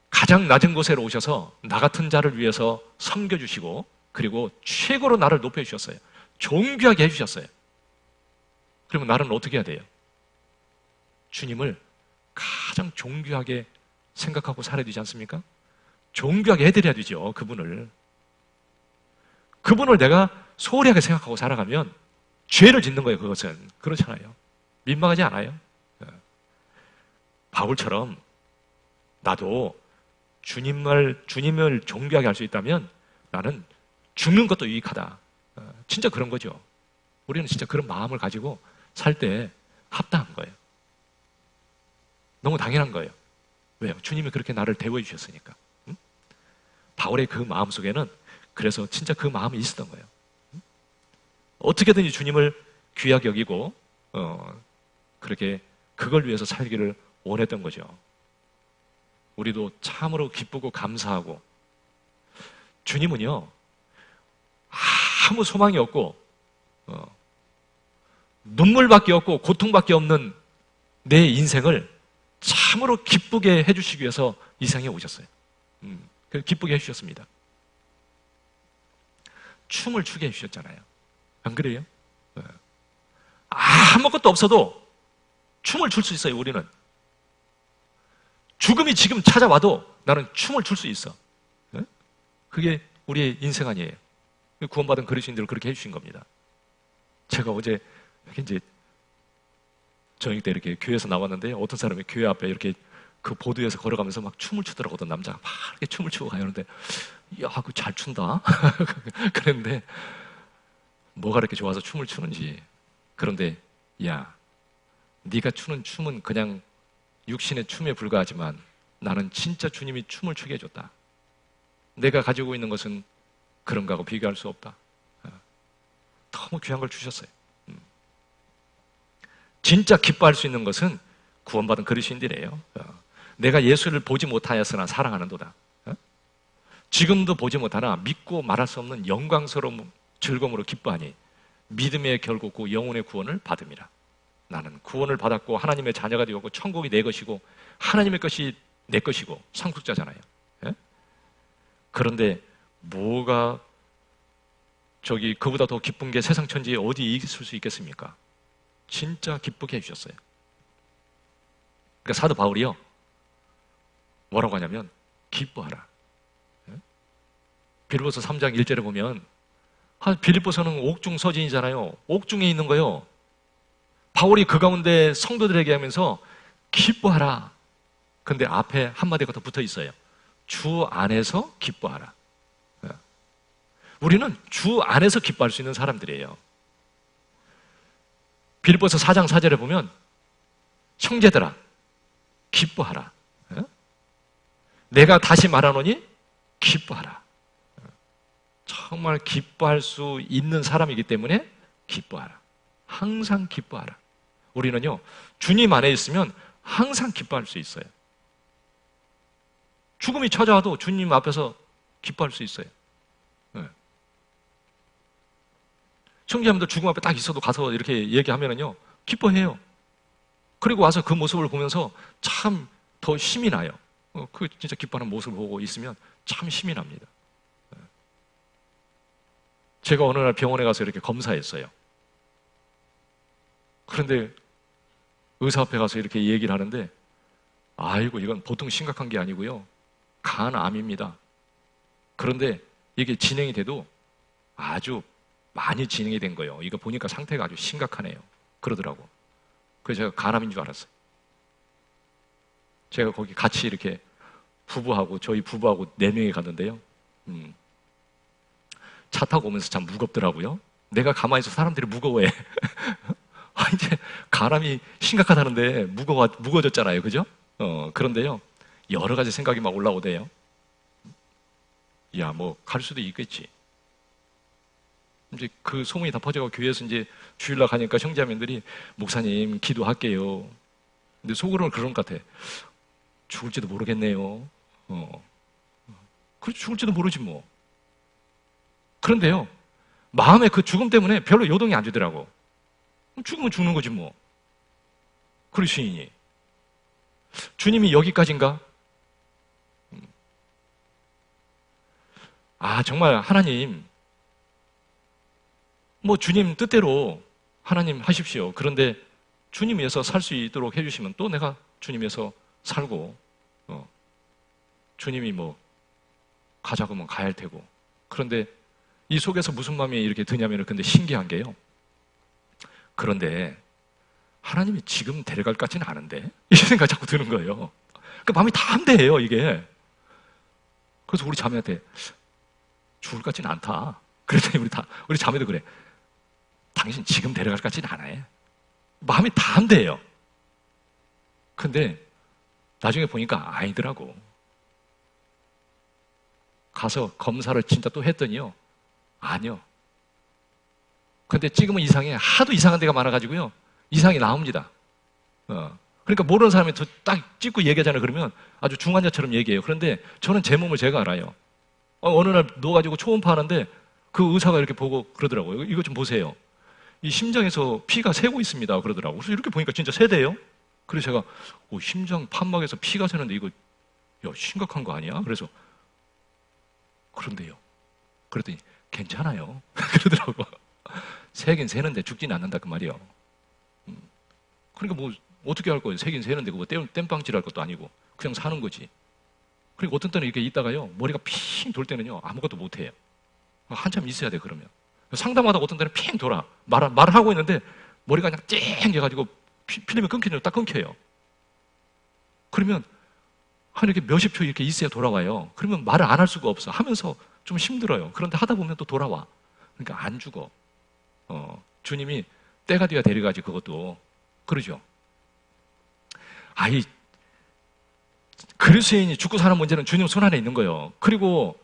가장 낮은 곳에 오셔서 나 같은 자를 위해서 섬겨주시고, 그리고 최고로 나를 높여주셨어요. 존귀하게 해주셨어요. 그러면 나는 어떻게 해야 돼요? 주님을 가장 존귀하게 생각하고 살아야 되지 않습니까? 존귀하게 해드려야 되죠, 그분을. 그분을 내가 소홀히 하게 생각하고 살아가면 죄를 짓는 거예요, 그것은. 그렇잖아요. 민망하지 않아요? 바울처럼 나도 주님을 존귀하게 할 수 있다면 나는 죽는 것도 유익하다. 진짜 그런 거죠. 우리는 진짜 그런 마음을 가지고 살 때 합당한 거예요. 너무 당연한 거예요. 왜요? 주님이 그렇게 나를 대우해 주셨으니까. 응? 바울의 그 마음 속에는 그래서 진짜 그 마음이 있었던 거예요. 응? 어떻게든지 주님을 귀하게 여기고 그렇게 그걸 위해서 살기를 원했던 거죠. 우리도 참으로 기쁘고 감사하고, 주님은요 아무 소망이 없고 눈물밖에 없고 고통밖에 없는 내 인생을 참으로 기쁘게 해주시기 위해서 이 세상에 오셨어요. 기쁘게 해주셨습니다. 춤을 추게 해주셨잖아요. 안 그래요? 아무것도 없어도 춤을 출 수 있어요. 우리는 죽음이 지금 찾아와도 나는 춤을 출 수 있어. 그게 우리의 인생 아니에요. 구원받은 그리스도인들을 그렇게 해주신 겁니다. 제가 어제 이제 저녁 때 이렇게 교회에서 나왔는데, 어떤 사람이 교회 앞에 이렇게 그 보도에서 걸어가면서 막 춤을 추더라고. 어떤 남자가 막 이렇게 춤을 추고 가는데, 이야, 그거 잘 춘다. 그랬는데 뭐가 이렇게 좋아서 춤을 추는지. 그런데 야, 네가 추는 춤은 그냥 육신의 춤에 불과하지만 나는 진짜 주님이 춤을 추게 해줬다. 내가 가지고 있는 것은 그런 거하고 비교할 수 없다. 너무 귀한 걸 주셨어요. 진짜 기뻐할 수 있는 것은 구원받은 그리스도인들이에요. 내가 예수를 보지 못하였으나 사랑하는도다. 지금도 보지 못하나 믿고 말할 수 없는 영광스러운 즐거움으로 기뻐하니 믿음의 결국 그 영혼의 구원을 받음이라. 나는 구원을 받았고 하나님의 자녀가 되었고 천국이 내 것이고 하나님의 것이 내 것이고 상속자잖아요. 그런데 뭐가 그보다 더 기쁜 게 세상 천지에 어디 있을 수 있겠습니까? 진짜 기쁘게 해주셨어요. 그러니까 사도 바울이요, 뭐라고 하냐면 기뻐하라. 빌립보서 3장 1절에 보면, 빌립보서는 옥중 서진이잖아요. 옥중에 있는 거요. 바울이 그 가운데 성도들에게 하면서 기뻐하라. 근데 앞에 한마디가 더 붙어 있어요. 주 안에서 기뻐하라. 우리는 주 안에서 기뻐할 수 있는 사람들이에요. 빌립보서 4장 4절에 보면 형제들아 기뻐하라. 내가 다시 말하노니 기뻐하라. 정말 기뻐할 수 있는 사람이기 때문에 기뻐하라. 항상 기뻐하라. 우리는요, 주님 안에 있으면 항상 기뻐할 수 있어요. 죽음이 찾아와도 주님 앞에서 기뻐할 수 있어요. 청지자분들 죽음 앞에 딱 있어도 가서 이렇게 얘기하면은요, 기뻐해요. 그리고 와서 그 모습을 보면서 참 더 힘이 나요. 그 진짜 기뻐하는 모습을 보고 있으면 참 힘이 납니다. 제가 어느 날 병원에 가서 이렇게 검사했어요. 그런데 의사 앞에 가서 이렇게 얘기를 하는데, 아이고, 이건 보통 심각한 게 아니고요. 간암입니다. 그런데 이게 진행이 돼도 아주 많이 진행이 된 거예요. 이거 보니까 상태가 아주 심각하네요. 그러더라고. 그래서 제가 간암인 줄 알았어요. 제가 거기 같이 이렇게 저희 부부하고 4명이 갔는데요. 차 타고 오면서 참 무겁더라고요. 내가 가만히 있어 사람들이 무거워해. 이제 간암이 심각하다는데 무거워졌잖아요. 그죠? 그런데요. 여러 가지 생각이 막 올라오대요. 야, 뭐, 갈 수도 있겠지. 이제 그 소문이 다 퍼져가고 교회에서 이제 주일날 가니까 형제자매들이 목사님 기도할게요. 근데 속으로는 그런 것 같아. 죽을지도 모르겠네요. 그래, 죽을지도 모르지 뭐. 그런데요, 마음에 그 죽음 때문에 별로 요동이 안 되더라고. 죽으면 죽는 거지 뭐. 그리스도인이. 주님이 여기까지인가? 아, 정말 하나님, 뭐 주님 뜻대로 하나님 하십시오. 그런데 주님 위해서 살 수 있도록 해주시면 또 내가 주님 위해서 살고, 주님이 뭐 가자고 하면 가야 할 테고. 그런데 이 속에서 무슨 마음이 이렇게 드냐면, 근데 신기한 게요. 그런데 하나님이 지금 데려갈 것 같지는 않은데? 이 생각이 자꾸 드는 거예요. 그 마음이 다 한대예요, 이게. 그래서 우리 자매한테 죽을 것 같지는 않다. 그랬더니 우리 자매도 그래. 당신 지금 데려갈 것 같지는 않아요. 마음이 다 한대예요. 근데 나중에 보니까 아니더라고. 가서 검사를 진짜 또 했더니요. 아니요. 근데 찍으면 이상해. 하도 이상한 데가 많아가지고요. 이상이 나옵니다. 그러니까 모르는 사람이 딱 찍고 얘기하잖아요. 그러면 아주 중환자처럼 얘기해요. 그런데 저는 제 몸을 제가 알아요. 어느 날 누워가지고 초음파 하는데 그 의사가 이렇게 보고 그러더라고요. 이거 좀 보세요. 이 심장에서 피가 새고 있습니다. 그러더라고요. 그래서 이렇게 보니까 진짜 새대요. 그래서 제가 심장 판막에서 피가 새는데 이거 야, 심각한 거 아니야? 그래서 그런데요. 그랬더니 괜찮아요. 그러더라고. 새긴 새는데 죽진 않는다 그 말이요. 그러니까 뭐 어떻게 할 거예요? 새긴 새는데 그거 땜빵질 할 것도 아니고 그냥 사는 거지. 그리고 어떤 때는 이렇게 있다가요 머리가 핑 돌 때는요 아무것도 못 해요. 한참 있어야 돼 그러면. 상담하다가 어떤 때는 핑 돌아. 말을 하고 있는데 머리가 그냥 쨍해가지고 필름이 끊기면 딱 끊겨요. 그러면 한 이렇게 몇십 초 이렇게 있어야 돌아와요. 그러면 말을 안 할 수가 없어. 하면서 좀 힘들어요. 그런데 하다 보면 또 돌아와. 그러니까 안 죽어. 주님이 때가 돼야 데려가지 그것도. 그러죠. 그리스도인이 죽고 사는 문제는 주님 손 안에 있는 거예요. 그리고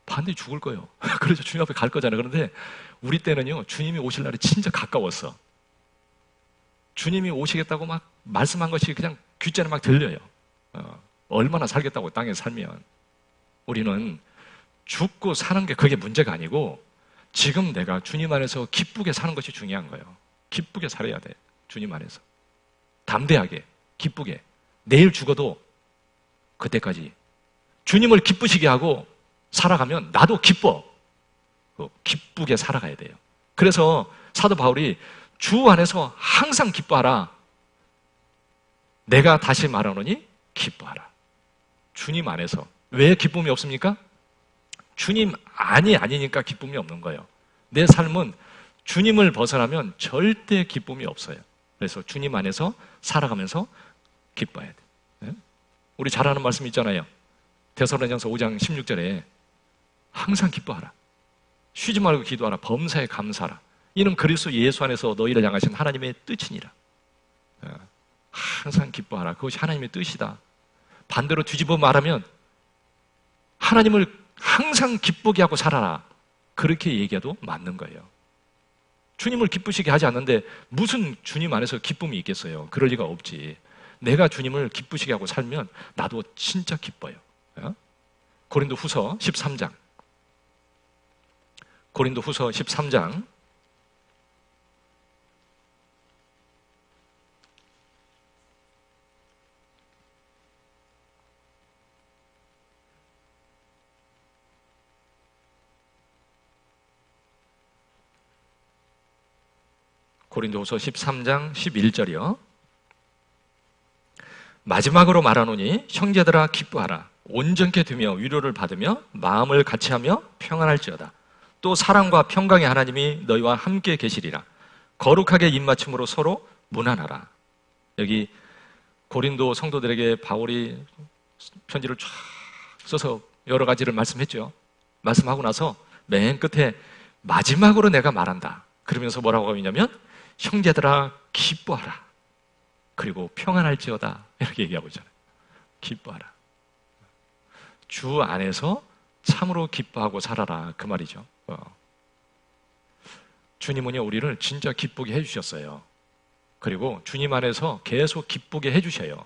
반드시 죽을 거예요. 그래서 주님 앞에 갈 거잖아요. 그런데 우리 때는요, 주님이 오실 날이 진짜 가까웠어. 주님이 오시겠다고 막 말씀한 것이 그냥 귓전에 막 들려요. 얼마나 살겠다고 땅에 살면. 우리는 죽고 사는 게 그게 문제가 아니고 지금 내가 주님 안에서 기쁘게 사는 것이 중요한 거예요. 기쁘게 살아야 돼. 주님 안에서. 담대하게, 기쁘게. 내일 죽어도 그때까지 주님을 기쁘시게 하고 살아가면 나도 기뻐. 기쁘게 살아가야 돼요. 그래서 사도 바울이 주 안에서 항상 기뻐하라. 내가 다시 말하노니 기뻐하라. 주님 안에서. 왜 기쁨이 없습니까? 주님 아니니까 기쁨이 없는 거예요. 내 삶은 주님을 벗어나면 절대 기쁨이 없어요. 그래서 주님 안에서 살아가면서 기뻐해야 돼. 우리 잘 아는 말씀 있잖아요. 데살로니가서 5장 16절에 항상 기뻐하라. 쉬지 말고 기도하라. 범사에 감사하라. 이는 그리스도 예수 안에서 너희를 향하신 하나님의 뜻이니라. 항상 기뻐하라. 그것이 하나님의 뜻이다. 반대로 뒤집어 말하면 하나님을 항상 기쁘게 하고 살아라. 그렇게 얘기해도 맞는 거예요. 주님을 기쁘시게 하지 않는데 무슨 주님 안에서 기쁨이 있겠어요? 그럴 리가 없지. 내가 주님을 기쁘시게 하고 살면 나도 진짜 기뻐요. 고린도 후서 13장. 고린도 후서 13장. 고린도후서 13장 11절이요. 마지막으로 말하노니 형제들아 기뻐하라. 온전케 되며 위로를 받으며 마음을 같이하며 평안할지어다. 또 사랑과 평강의 하나님이 너희와 함께 계시리라. 거룩하게 입맞춤으로 서로 무난하라. 여기 고린도 성도들에게 바울이 편지를 쫙 써서 여러 가지를 말씀했죠. 말씀하고 나서 맨 끝에 마지막으로 내가 말한다. 그러면서 뭐라고 하냐면 형제들아 기뻐하라. 그리고 평안할지어다. 이렇게 얘기하고 있잖아요. 기뻐하라. 주 안에서 참으로 기뻐하고 살아라. 그 말이죠. 주님은요, 우리를 진짜 기쁘게 해주셨어요. 그리고 주님 안에서 계속 기쁘게 해주셔요.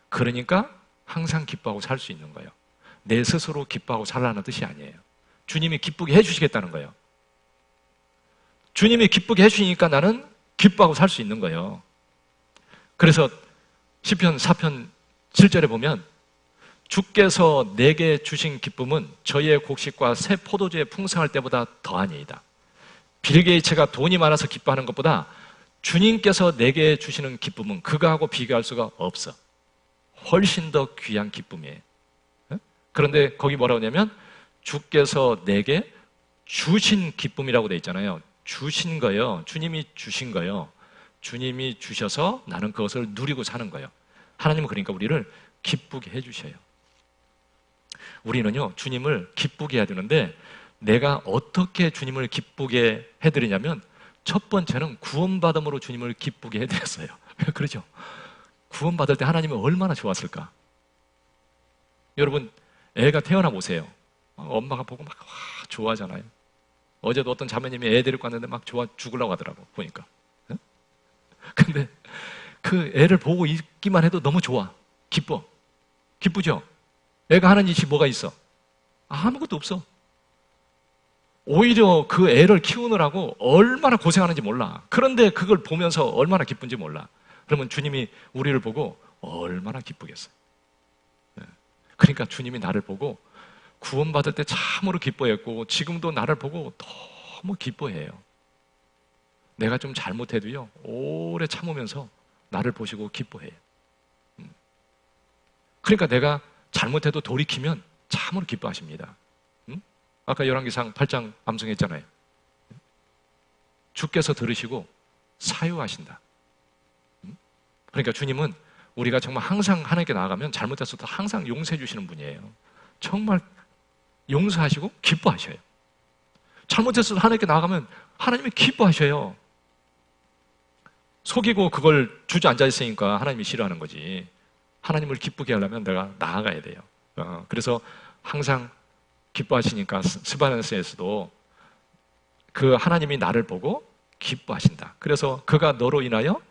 그러니까 항상 기뻐하고 살 수 있는 거예요. 내 스스로 기뻐하고 살라는 뜻이 아니에요. 주님이 기쁘게 해주시겠다는 거예요. 주님이 기쁘게 해주시니까 나는 기뻐하고 살 수 있는 거예요. 그래서 시편 4편 7절에 보면 주께서 내게 주신 기쁨은 저희의 곡식과 새 포도주의 풍성할 때보다 더하니이다. 빌게의 채가 돈이 많아서 기뻐하는 것보다 주님께서 내게 주시는 기쁨은 그거하고 비교할 수가 없어. 훨씬 더 귀한 기쁨이에요. 그런데 거기 뭐라고 하냐면 주께서 내게 주신 기쁨이라고 돼 있잖아요. 주신 거예요. 주님이 주신 거예요. 주님이 주셔서 나는 그것을 누리고 사는 거예요. 하나님은 그러니까 우리를 기쁘게 해주셔요. 우리는요, 주님을 기쁘게 해야 되는데 내가 어떻게 주님을 기쁘게 해드리냐면 첫 번째는 구원받음으로 주님을 기쁘게 해드렸어요. 그렇죠? 구원받을 때 하나님은 얼마나 좋았을까? 여러분, 애가 태어나 보세요. 엄마가 보고 막 좋아하잖아요. 어제도 어떤 자매님이 애 데리고 왔는데 막 좋아 죽으려고 하더라고, 보니까. 근데 그 애를 보고 있기만 해도 너무 좋아. 기뻐. 기쁘죠? 애가 하는 짓이 뭐가 있어? 아무것도 없어. 오히려 그 애를 키우느라고 얼마나 고생하는지 몰라. 그런데 그걸 보면서 얼마나 기쁜지 몰라. 그러면 주님이 우리를 보고 얼마나 기쁘겠어요. 그러니까 주님이 나를 보고 구원받을 때 참으로 기뻐했고 지금도 나를 보고 너무 기뻐해요. 내가 좀 잘못해도요, 오래 참으면서 나를 보시고 기뻐해요. 그러니까 내가 잘못해도 돌이키면 참으로 기뻐하십니다. 아까 열왕기상 8장 암송했잖아요. 주께서 들으시고 사유하신다. 그러니까 주님은 우리가 정말 항상 하나님께 나아가면 잘못했어도 항상 용서해 주시는 분이에요. 정말 용서하시고 기뻐하셔요. 잘못했어도 하나님께 나아가면 하나님이 기뻐하셔요. 속이고 그걸 주저앉아 있으니까 하나님이 싫어하는 거지. 하나님을 기쁘게 하려면 내가 나아가야 돼요. 그래서 항상 기뻐하시니까 스바냐서에서도 그 하나님이 나를 보고 기뻐하신다. 그래서 그가 너로 인하여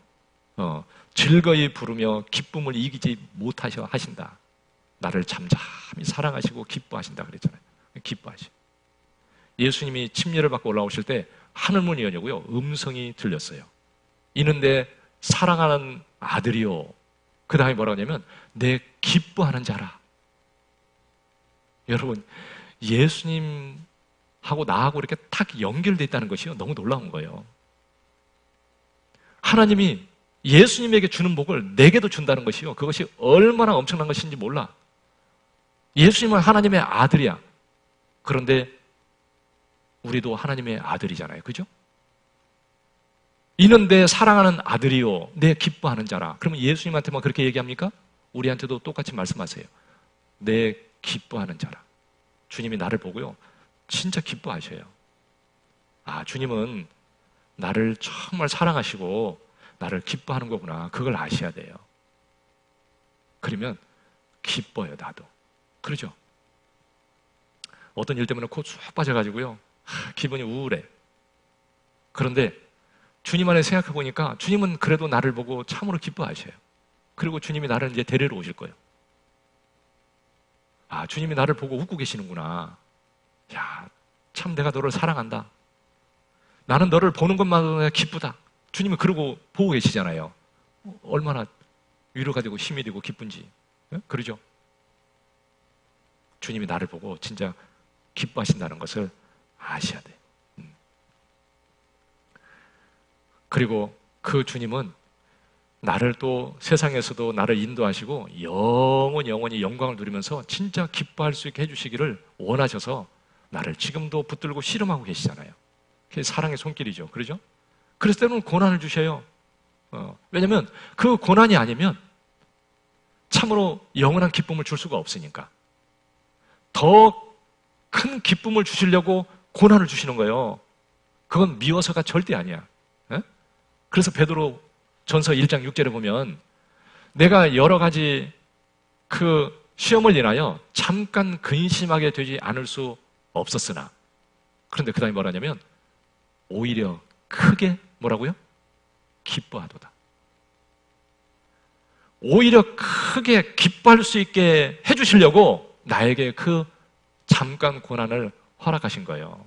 즐거이 부르며 기쁨을 이기지 못하셔 하신다. 나를 잠잠히 사랑하시고 기뻐하신다 그랬잖아요. 기뻐하시. 예수님이 침례를 받고 올라오실 때 하늘문이 열리고요, 음성이 들렸어요. 이는데 사랑하는 아들이요. 그 다음에 뭐라고 하냐면 내 기뻐하는 자라. 여러분, 예수님하고 나하고 이렇게 탁 연결되어 있다는 것이요, 너무 놀라운 거예요. 하나님이 예수님에게 주는 복을 내게도 준다는 것이요, 그것이 얼마나 엄청난 것인지 몰라. 예수님은 하나님의 아들이야. 그런데 우리도 하나님의 아들이잖아요. 그죠? 이는 내 사랑하는 아들이요 내 기뻐하는 자라. 그러면 예수님한테만 그렇게 얘기합니까? 우리한테도 똑같이 말씀하세요. 내 기뻐하는 자라. 주님이 나를 보고요, 진짜 기뻐하셔요. 아, 주님은 나를 정말 사랑하시고 나를 기뻐하는 거구나. 그걸 아셔야 돼요. 그러면 기뻐요, 나도. 그러죠? 어떤 일 때문에 코 쭉 빠져가지고요, 기분이 우울해. 그런데 주님 안에 생각해 보니까 주님은 그래도 나를 보고 참으로 기뻐하셔요. 그리고 주님이 나를 이제 데리러 오실 거예요. 아, 주님이 나를 보고 웃고 계시는구나. 야, 참 내가 너를 사랑한다. 나는 너를 보는 것만으로도 기쁘다. 주님이 그러고 보고 계시잖아요. 얼마나 위로가 되고 힘이 되고 기쁜지. 그러죠? 주님이 나를 보고 진짜 기뻐하신다는 것을 아셔야 돼요. 그리고 그 주님은 나를 또 세상에서도 나를 인도하시고 영원히 영광을 누리면서 진짜 기뻐할 수 있게 해주시기를 원하셔서 나를 지금도 붙들고 씨름하고 계시잖아요. 그게 사랑의 손길이죠. 그러죠? 그래서 때로는 고난을 주셔요. 왜냐면 그 고난이 아니면 참으로 영원한 기쁨을 줄 수가 없으니까. 더 큰 기쁨을 주시려고 고난을 주시는 거예요. 그건 미워서가 절대 아니야. 그래서 베드로 전서 1장 6절에 보면 내가 여러 가지 그 시험을 인하여 잠깐 근심하게 되지 않을 수 없었으나, 그런데 그 다음에 뭐라냐면 오히려 크게 뭐라고요? 기뻐하도다. 오히려 크게 기뻐할 수 있게 해주시려고 나에게 그 잠깐 고난을 허락하신 거예요.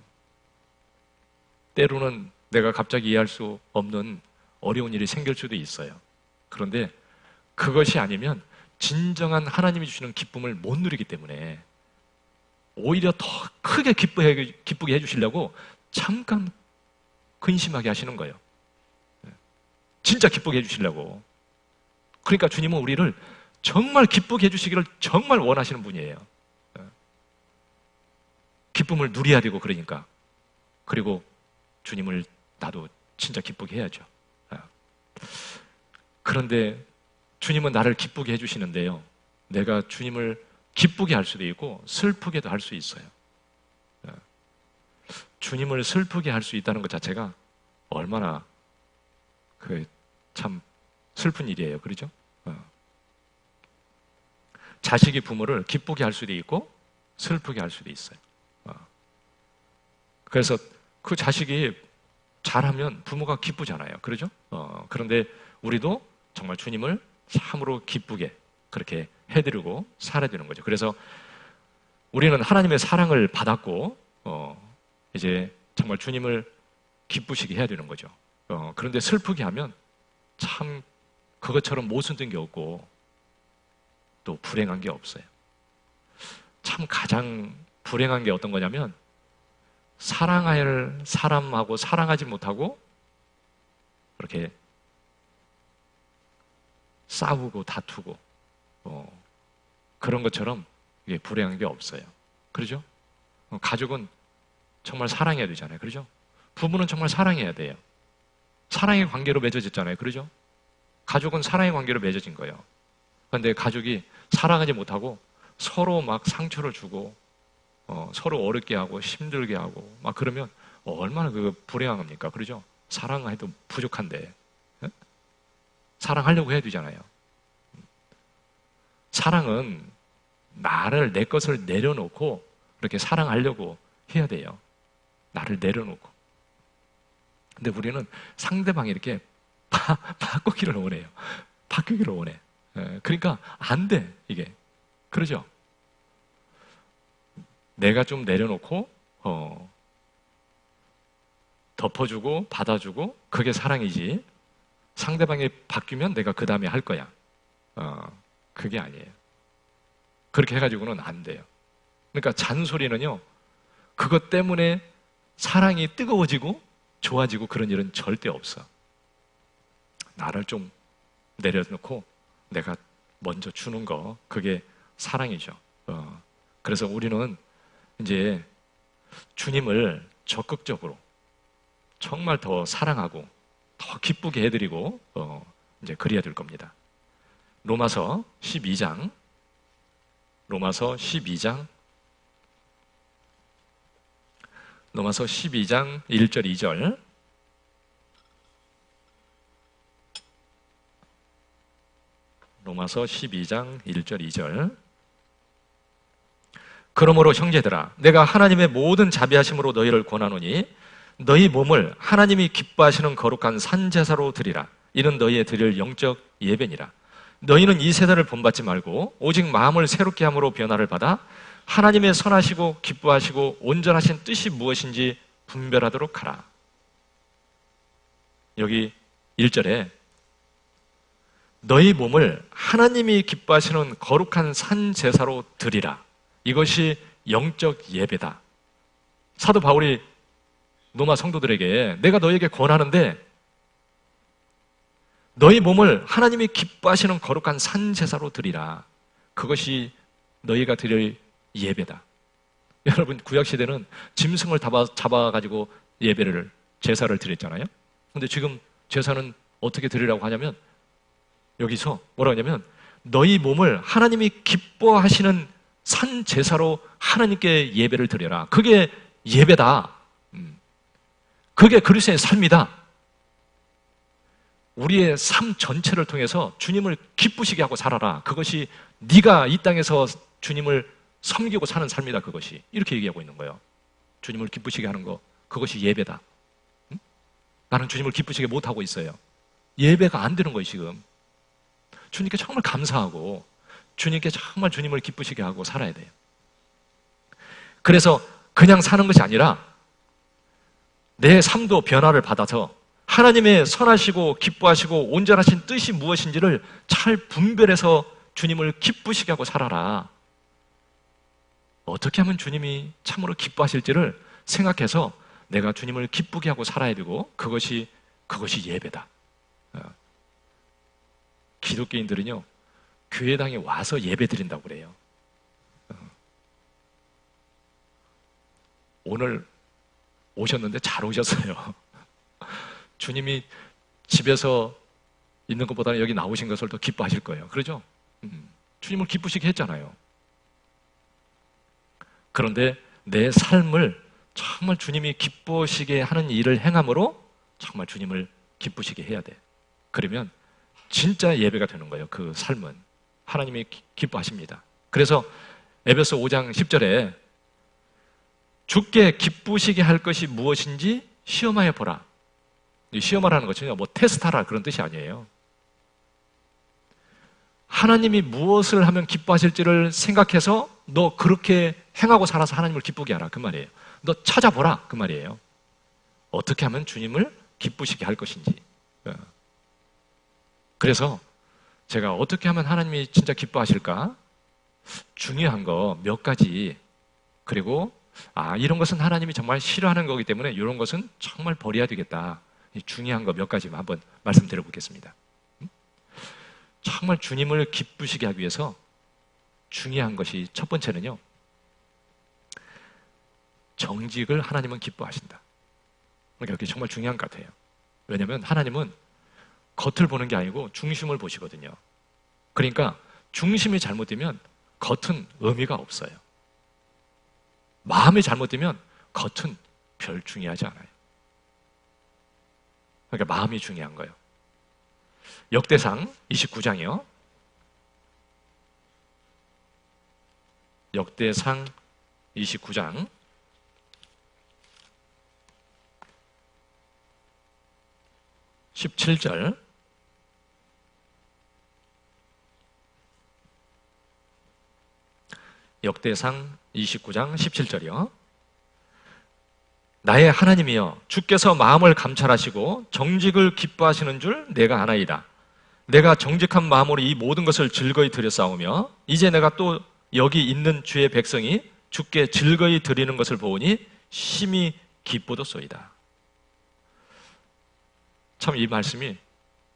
때로는 내가 갑자기 이해할 수 없는 어려운 일이 생길 수도 있어요. 그런데 그것이 아니면 진정한 하나님이 주시는 기쁨을 못 누리기 때문에 오히려 더 크게 기쁘게 해주시려고 잠깐 근심하게 하시는 거예요. 진짜 기쁘게 해주시려고. 그러니까 주님은 우리를 정말 기쁘게 해주시기를 정말 원하시는 분이에요. 기쁨을 누려야 되고, 그러니까. 그리고 주님을 나도 진짜 기쁘게 해야죠. 그런데 주님은 나를 기쁘게 해주시는데요, 내가 주님을 기쁘게 할 수도 있고 슬프게도 할 수 있어요. 주님을 슬프게 할 수 있다는 것 자체가 얼마나 참 슬픈 일이에요. 그렇죠? 자식이 부모를 기쁘게 할 수도 있고 슬프게 할 수도 있어요. 그래서 그 자식이 잘하면 부모가 기쁘잖아요. 그러죠? 그런데 우리도 정말 주님을 참으로 기쁘게 그렇게 해드리고 살아야 되는 거죠. 그래서 우리는 하나님의 사랑을 받았고 이제 정말 주님을 기쁘시게 해야 되는 거죠. 그런데 슬프게 하면 참 그것처럼 모순된 게 없고 또 불행한 게 없어요. 참 가장 불행한 게 어떤 거냐면 사랑할 사람하고 사랑하지 못하고 그렇게 싸우고 다투고 그런 것처럼 이게 불행한 게 없어요. 그렇죠? 가족은 정말 사랑해야 되잖아요. 그렇죠? 부부는 정말 사랑해야 돼요. 사랑의 관계로 맺어졌잖아요. 그렇죠? 가족은 사랑의 관계로 맺어진 거예요. 그런데 가족이 사랑하지 못하고 서로 막 상처를 주고 서로 어렵게 하고 힘들게 하고 막 그러면 얼마나 그 불행합니까? 그러죠? 사랑해도 부족한데 사랑하려고 해야 되잖아요. 사랑은 나를, 내 것을 내려놓고 그렇게 사랑하려고 해야 돼요. 나를 내려놓고. 근데 우리는 상대방이 이렇게 바꾸기를 원해요. 바꾸기를 원해. 그러니까 안 돼, 이게. 그러죠? 내가 좀 내려놓고 덮어주고 받아주고 그게 사랑이지, 상대방이 바뀌면 내가 그 다음에 할 거야. 그게 아니에요. 그렇게 해가지고는 안 돼요. 그러니까 잔소리는요, 그것 때문에 사랑이 뜨거워지고 좋아지고 그런 일은 절대 없어. 나를 좀 내려놓고 내가 먼저 주는 거, 그게 사랑이죠. 그래서 우리는 이제 주님을 적극적으로 정말 더 사랑하고 더 기쁘게 해드리고 이제 그래야 될 겁니다. 로마서 12장 1절 2절. 로마서 12장 1절 2절. 그러므로 형제들아, 내가 하나님의 모든 자비하심으로 너희를 권하노니 너희 몸을 하나님이 기뻐하시는 거룩한 산제사로 드리라. 이는 너희의 드릴 영적 예배니라. 너희는 이 세대를 본받지 말고 오직 마음을 새롭게 함으로 변화를 받아 하나님의 선하시고 기뻐하시고 온전하신 뜻이 무엇인지 분별하도록 하라. 여기 1절에 너희 몸을 하나님이 기뻐하시는 거룩한 산제사로 드리라. 이것이 영적 예배다. 사도 바울이 로마 성도들에게 내가 너희에게 권하는데 너희 몸을 하나님이 기뻐하시는 거룩한 산제사로 드리라. 그것이 너희가 드릴 예배다. 여러분, 구약시대는 짐승을 잡아가지고 예배를, 제사를 드렸잖아요. 근데 지금 제사는 어떻게 드리라고 하냐면, 여기서 뭐라고 하냐면, 너희 몸을 하나님이 기뻐하시는 산제사로 하나님께 예배를 드려라. 그게 예배다. 그게 그리스도의 삶이다. 우리의 삶 전체를 통해서 주님을 기쁘시게 하고 살아라. 그것이 네가 이 땅에서 주님을 섬기고 사는 삶이다. 그것이. 이렇게 얘기하고 있는 거예요. 주님을 기쁘시게 하는 거, 그것이 예배다. 나는 주님을 기쁘시게 못하고 있어요. 예배가 안 되는 거예요, 지금. 주님께 정말 감사하고 주님께 정말 주님을 기쁘시게 하고 살아야 돼요. 그래서 그냥 사는 것이 아니라 내 삶도 변화를 받아서 하나님의 선하시고 기뻐하시고 온전하신 뜻이 무엇인지를 잘 분별해서 주님을 기쁘시게 하고 살아라. 어떻게 하면 주님이 참으로 기뻐하실지를 생각해서 내가 주님을 기쁘게 하고 살아야 되고, 그것이 예배다. 기독교인들은요, 교회당에 와서 예배 드린다고 그래요. 오늘 오셨는데 잘 오셨어요. 주님이 집에서 있는 것보다는 여기 나오신 것을 더 기뻐하실 거예요. 그러죠? 주님을 기쁘시게 했잖아요. 그런데 내 삶을 정말 주님이 기쁘시게 하는 일을 행함으로 정말 주님을 기쁘시게 해야 돼. 그러면 진짜 예배가 되는 거예요. 그 삶은 하나님이 기뻐하십니다. 그래서 에베소 5장 10절에 주께 기쁘시게 할 것이 무엇인지 시험하여 보라. 시험하라는 것은요, 뭐 테스트하라 그런 뜻이 아니에요. 하나님이 무엇을 하면 기뻐하실지를 생각해서 너 그렇게 행하고 살아서 하나님을 기쁘게 하라 그 말이에요. 너 찾아보라 그 말이에요. 어떻게 하면 주님을 기쁘시게 할 것인지. 그래서 제가 어떻게 하면 하나님이 진짜 기뻐하실까? 중요한 거 몇 가지, 그리고 이런 것은 하나님이 정말 싫어하는 거기 때문에 이런 것은 정말 버려야 되겠다. 중요한 거 몇 가지만 한번 말씀드려 보겠습니다. 정말 주님을 기쁘시게 하기 위해서 중요한 것이, 첫 번째는요, 정직을 하나님은 기뻐하신다. 그러니까 그게 정말 중요한 것 같아요. 왜냐하면 하나님은 겉을 보는 게 아니고 중심을 보시거든요. 그러니까 중심이 잘못되면 겉은 의미가 없어요. 마음이 잘못되면 겉은 별 중요하지 않아요. 그러니까 마음이 중요한 거예요. 역대상 29장이요. 역대상 29장 17절. 역대상 29장 17절이요. 나의 하나님이여, 주께서 마음을 감찰하시고 정직을 기뻐하시는 줄 내가 아나이다. 내가 정직한 마음으로 이 모든 것을 즐거이 드렸사오며 이제 내가 또 여기 있는 주의 백성이 주께 즐거이 드리는 것을 보니 심히 기쁘도소이다. 참 이 말씀이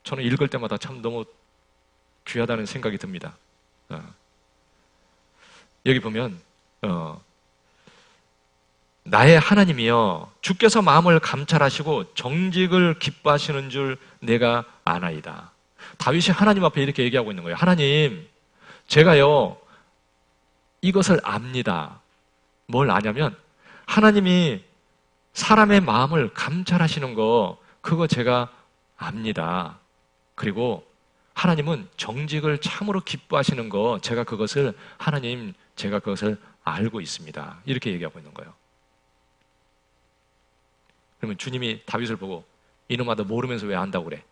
저는 읽을 때마다 참 너무 귀하다는 생각이 듭니다. 여기 보면 나의 하나님이여, 주께서 마음을 감찰하시고 정직을 기뻐하시는 줄 내가 아나이다. 다윗이 하나님 앞에 이렇게 얘기하고 있는 거예요. 하나님, 제가요 이것을 압니다. 뭘 아냐면 하나님이 사람의 마음을 감찰하시는 거, 그거 제가 압니다. 그리고 하나님은 정직을 참으로 기뻐하시는 거, 제가 그것을, 하나님, 제가 그것을 알고 있습니다. 이렇게 얘기하고 있는 거예요. 그러면 주님이 다윗을 보고 이놈아 너 모르면서 왜 안다고 그래?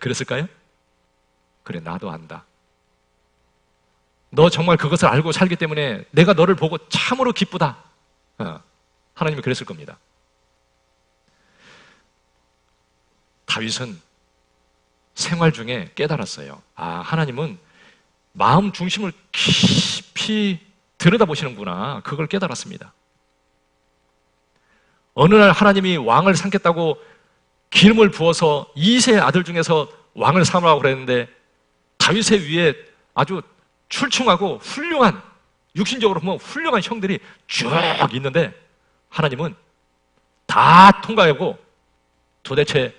그랬을까요? 그래, 나도 안다. 너 정말 그것을 알고 살기 때문에 내가 너를 보고 참으로 기쁘다. 하나님이 그랬을 겁니다. 다윗은 생활 중에 깨달았어요. 하나님은 마음 중심을 깊이 들여다보시는구나. 그걸 깨달았습니다. 어느 날 하나님이 왕을 삼겠다고 기름을 부어서 이세 아들 중에서 왕을 삼으라고 그랬는데 다윗의 위에 아주 출중하고 훌륭한, 육신적으로 보면 훌륭한 형들이 쭉 있는데 하나님은 다 통과하고 도대체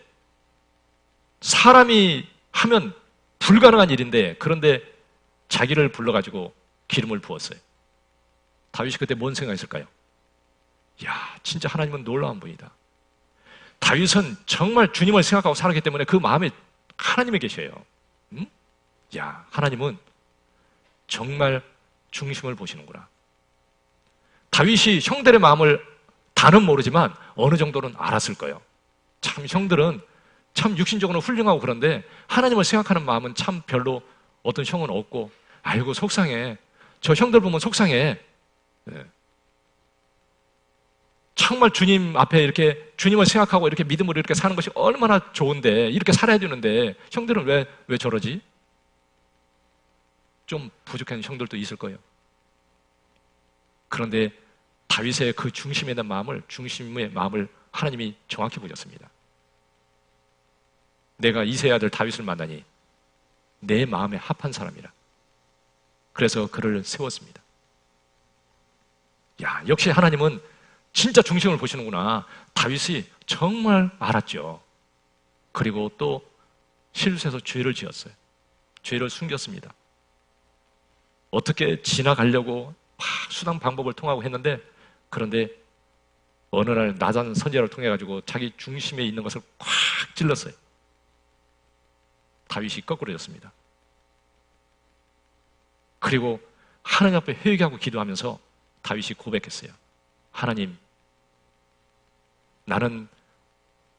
사람이 하면 불가능한 일인데 그런데 자기를 불러가지고 기름을 부었어요. 다윗이 그때 뭔 생각했을까요? 야, 진짜 하나님은 놀라운 분이다. 다윗은 정말 주님을 생각하고 살았기 때문에 그 마음에 하나님이 계셔요. 응? 야, 하나님은 정말 중심을 보시는구나. 다윗이 형들의 마음을 다는 모르지만 어느 정도는 알았을 거예요. 참 형들은 참 육신적으로 훌륭하고 그런데 하나님을 생각하는 마음은 참 별로 어떤 형은 없고, 아이고 속상해. 저 형들 보면 속상해. 네. 정말 주님 앞에 이렇게 주님을 생각하고 이렇게 믿음으로 이렇게 사는 것이 얼마나 좋은데 이렇게 살아야 되는데 형들은 왜 저러지? 좀 부족한 형들도 있을 거예요. 그런데 다윗의 그 중심에 있는 마음을, 중심의 마음을 하나님이 정확히 보셨습니다. 내가 이새의 아들 다윗을 만나니 내 마음에 합한 사람이라. 그래서 그를 세웠습니다. 야, 역시 하나님은 진짜 중심을 보시는구나. 다윗이 정말 알았죠. 그리고 또 실수해서 죄를 지었어요. 죄를 숨겼습니다. 어떻게 지나가려고 수단 방법을 통하고 했는데, 그런데 어느 날 나단 선지자를 통해 가지고 자기 중심에 있는 것을 콱 찔렀어요. 다윗이 거꾸로졌습니다. 그리고 하나님 앞에 회개하고 기도하면서 다윗이 고백했어요. 하나님, 나는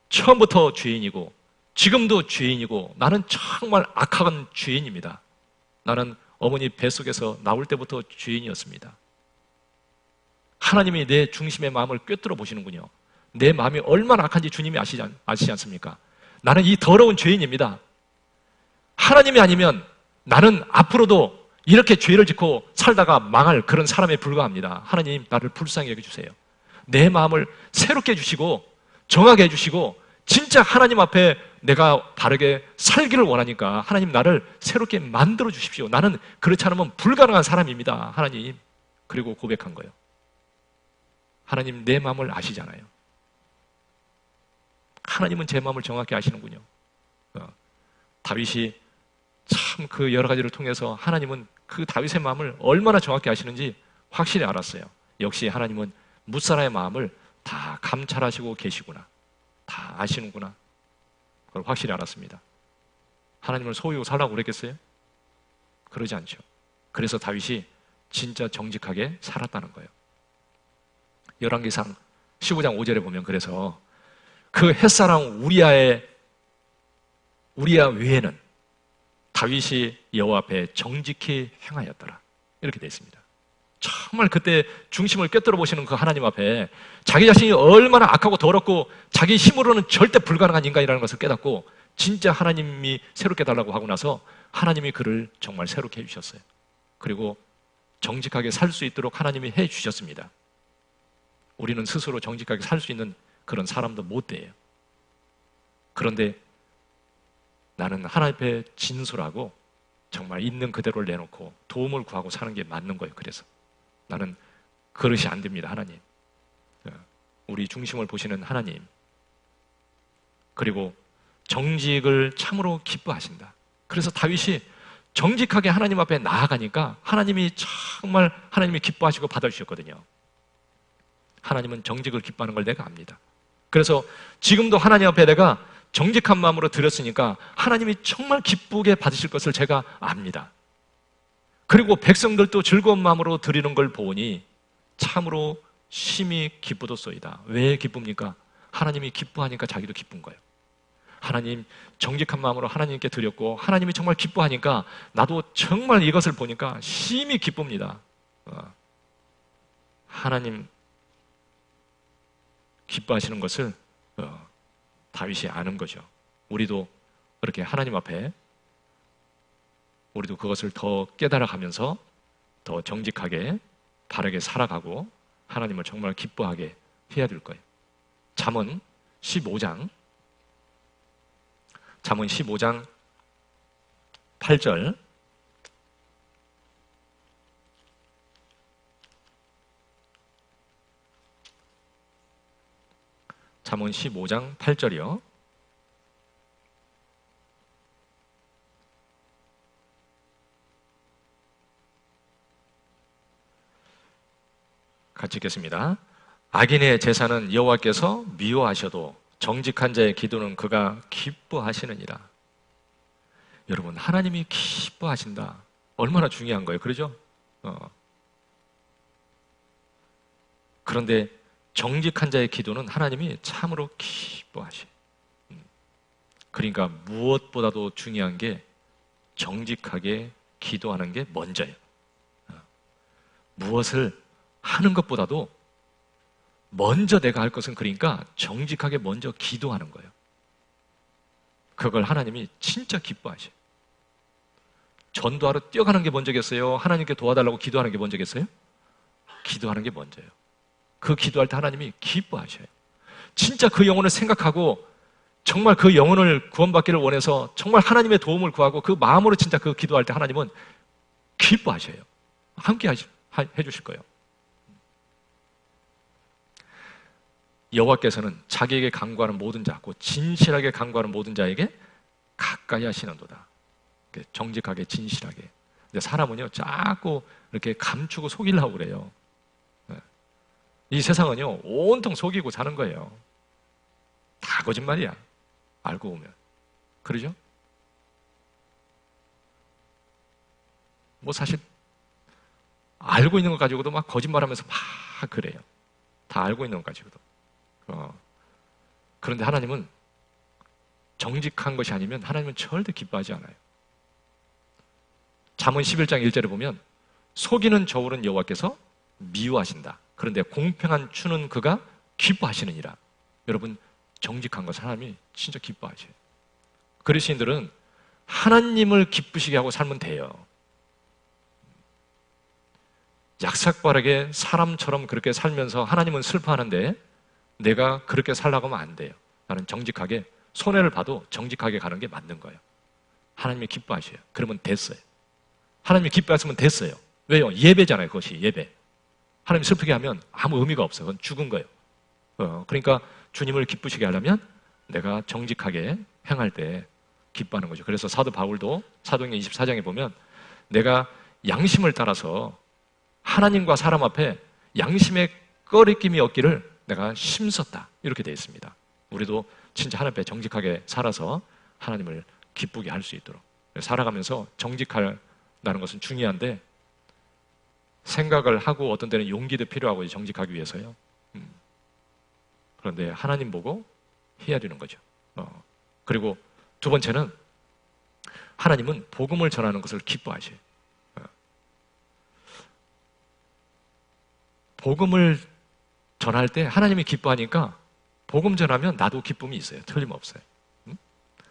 처음부터 죄인이고 지금도 죄인이고 나는 정말 악한 죄인입니다. 나는 어머니 뱃속에서 나올 때부터 죄인이었습니다. 하나님이 내 중심의 마음을 꿰뚫어 보시는군요. 내 마음이 얼마나 악한지 주님이 아시지 않습니까? 나는 이 더러운 죄인입니다. 하나님이 아니면 나는 앞으로도 이렇게 죄를 짓고 살다가 망할 그런 사람에 불과합니다. 하나님, 나를 불쌍히 여겨주세요. 내 마음을 새롭게 해주시고 정하게 해주시고 진짜 하나님 앞에 내가 바르게 살기를 원하니까 하나님 나를 새롭게 만들어 주십시오. 나는 그렇지 않으면 불가능한 사람입니다. 하나님. 그리고 고백한 거예요. 하나님, 내 마음을 아시잖아요. 하나님은 제 마음을 정확히 아시는군요. 다윗이 참 그 여러 가지를 통해서 하나님은 그 다윗의 마음을 얼마나 정확히 아시는지 확실히 알았어요. 역시 하나님은 뭇사람의 마음을 다 감찰하시고 계시구나. 다 아시는구나. 그걸 확실히 알았습니다. 하나님을 속이고 살라고 그랬겠어요? 그러지 않죠. 그래서 다윗이 진짜 정직하게 살았다는 거예요. 열왕기상 15장 5절에 보면 그래서 그 햇사람 우리아 외에는 다윗이 여호와 앞에 정직히 행하였더라. 이렇게 되어 있습니다. 정말 그때 중심을 꿰뚫어 보시는 그 하나님 앞에 자기 자신이 얼마나 악하고 더럽고 자기 힘으로는 절대 불가능한 인간이라는 것을 깨닫고 진짜 하나님이 새롭게 달라고 하고 나서 하나님이 그를 정말 새롭게 해주셨어요. 그리고 정직하게 살 수 있도록 하나님이 해주셨습니다. 우리는 스스로 정직하게 살 수 있는 그런 사람도 못 돼요. 그런데 나는 하나님 앞에 진솔하고 정말 있는 그대로를 내놓고 도움을 구하고 사는 게 맞는 거예요. 그래서 나는 그릇이 안 됩니다. 하나님, 우리 중심을 보시는 하나님, 그리고 정직을 참으로 기뻐하신다. 그래서 다윗이 정직하게 하나님 앞에 나아가니까 하나님이 정말 하나님이 기뻐하시고 받아주셨거든요. 하나님은 정직을 기뻐하는 걸 내가 압니다. 그래서 지금도 하나님 앞에 내가 정직한 마음으로 드렸으니까 하나님이 정말 기쁘게 받으실 것을 제가 압니다. 그리고 백성들도 즐거운 마음으로 드리는 걸 보니 참으로 심히 기쁘도소이다. 왜 기쁩니까? 하나님이 기뻐하니까 자기도 기쁜 거예요. 하나님, 정직한 마음으로 하나님께 드렸고 하나님이 정말 기뻐하니까 나도 정말 이것을 보니까 심히 기쁩니다. 하나님 기뻐하시는 것을 다윗이 아는 거죠. 우리도 그렇게 하나님 앞에 우리도 그것을 더 깨달아가면서 더 정직하게 바르게 살아가고 하나님을 정말 기뻐하게 해야 될 거예요. 잠언 15장 8절. 잠언 15장 8절이요. 같이 읽겠습니다. 악인의 제사는 여호와께서 미워하셔도 정직한 자의 기도는 그가 기뻐하시느니라. 여러분, 하나님이 기뻐하신다. 얼마나 중요한 거예요. 그러죠? 그런데 정직한 자의 기도는 하나님이 참으로 기뻐하셔요. 그러니까 무엇보다도 중요한 게 정직하게 기도하는 게 먼저예요. 무엇을 하는 것보다도 먼저 내가 할 것은 그러니까 정직하게 먼저 기도하는 거예요. 그걸 하나님이 진짜 기뻐하셔요. 전도하러 뛰어가는 게 먼저겠어요? 하나님께 도와달라고 기도하는 게 먼저겠어요? 기도하는 게 먼저예요. 그 기도할 때 하나님이 기뻐하셔요. 진짜 그 영혼을 생각하고 정말 그 영혼을 구원받기를 원해서 정말 하나님의 도움을 구하고 그 마음으로 진짜 그 기도할 때 하나님은 기뻐하셔요. 함께 해주실 거예요. 여호와께서는 자기에게 간구하는 모든 자, 곧 진실하게 간구하는 모든 자에게 가까이 하시는도다. 정직하게 진실하게. 근데 사람은요 자꾸 이렇게 감추고 속이려고 그래요. 이 세상은요 온통 속이고 사는 거예요. 다 거짓말이야. 알고 보면. 그러죠? 뭐 사실 알고 있는 것 가지고도 막 거짓말하면서 막 그래요. 다 알고 있는 것 가지고도. 그런데 하나님은 정직한 것이 아니면 하나님은 절대 기뻐하지 않아요. 잠언 11장 1절에 보면 속이는 저울은 여호와께서 미워하신다. 그런데 공평한 추는 그가 기뻐하시느니라. 여러분, 정직한 것을 하나님이 진짜 기뻐하셔요. 그리스도인들은 하나님을 기쁘시게 하고 살면 돼요. 약삭빠르게 사람처럼 그렇게 살면서 하나님은 슬퍼하는데 내가 그렇게 살라고 하면 안 돼요. 나는 정직하게, 손해를 봐도 정직하게 가는 게 맞는 거예요. 하나님이 기뻐하셔요. 그러면 됐어요. 하나님이 기뻐하시면 됐어요. 왜요? 예배잖아요. 그것이 예배. 하나님 슬프게 하면 아무 의미가 없어요. 그건 죽은 거예요. 그러니까 주님을 기쁘시게 하려면 내가 정직하게 행할 때 기뻐하는 거죠. 그래서 사도 바울도 사도행전 24장에 보면 내가 양심을 따라서 하나님과 사람 앞에 양심의 꺼리낌이 없기를 내가 힘썼다. 이렇게 되어 있습니다. 우리도 진짜 하나님 앞에 정직하게 살아서 하나님을 기쁘게 할 수 있도록 살아가면서 정직한다는 것은 중요한데 생각을 하고 어떤 때는 용기도 필요하고 정직하기 위해서요. 그런데 하나님 보고 해야 되는 거죠. 그리고 두 번째는 하나님은 복음을 전하는 것을 기뻐하셔요. 복음을 전할 때 하나님이 기뻐하니까 복음 전하면 나도 기쁨이 있어요. 틀림없어요.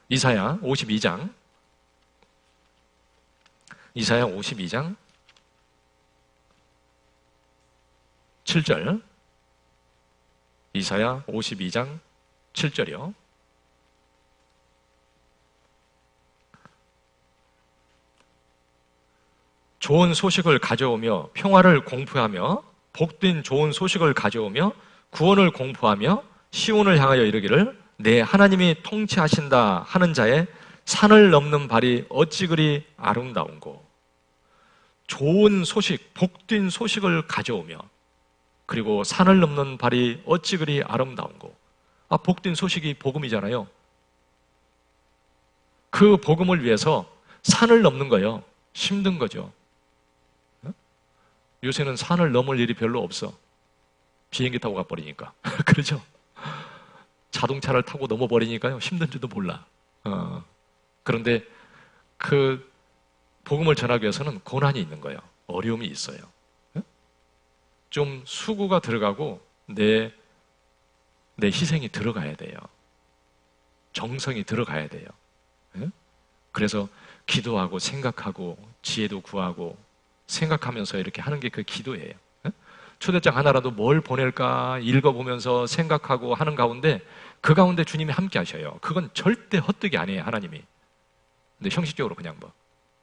이사야 52장 7절. 이사야 52장 7절이요. 좋은 소식을 가져오며 평화를 공포하며 복된 좋은 소식을 가져오며 구원을 공포하며 시온을 향하여 이르기를 내 하나님이 통치하신다 하는 자의 산을 넘는 발이 어찌 그리 아름다운고. 좋은 소식, 복된 소식을 가져오며 그리고 산을 넘는 발이 어찌 그리 아름다운고. 복된 소식이 복음이잖아요. 그 복음을 위해서 산을 넘는 거예요. 힘든 거죠. 요새는 산을 넘을 일이 별로 없어. 비행기 타고 가버리니까. 그렇죠? 자동차를 타고 넘어버리니까요. 힘든지도 몰라. 그런데 그 복음을 전하기 위해서는 고난이 있는 거예요. 어려움이 있어요. 좀 수고가 들어가고 내 희생이 들어가야 돼요. 정성이 들어가야 돼요. 그래서 기도하고 생각하고 지혜도 구하고 생각하면서 이렇게 하는 게 그 기도예요. 초대장 하나라도 뭘 보낼까 읽어보면서 생각하고 하는 가운데 그 가운데 주님이 함께 하셔요. 그건 절대 헛되기 아니에요. 하나님이. 근데 형식적으로 그냥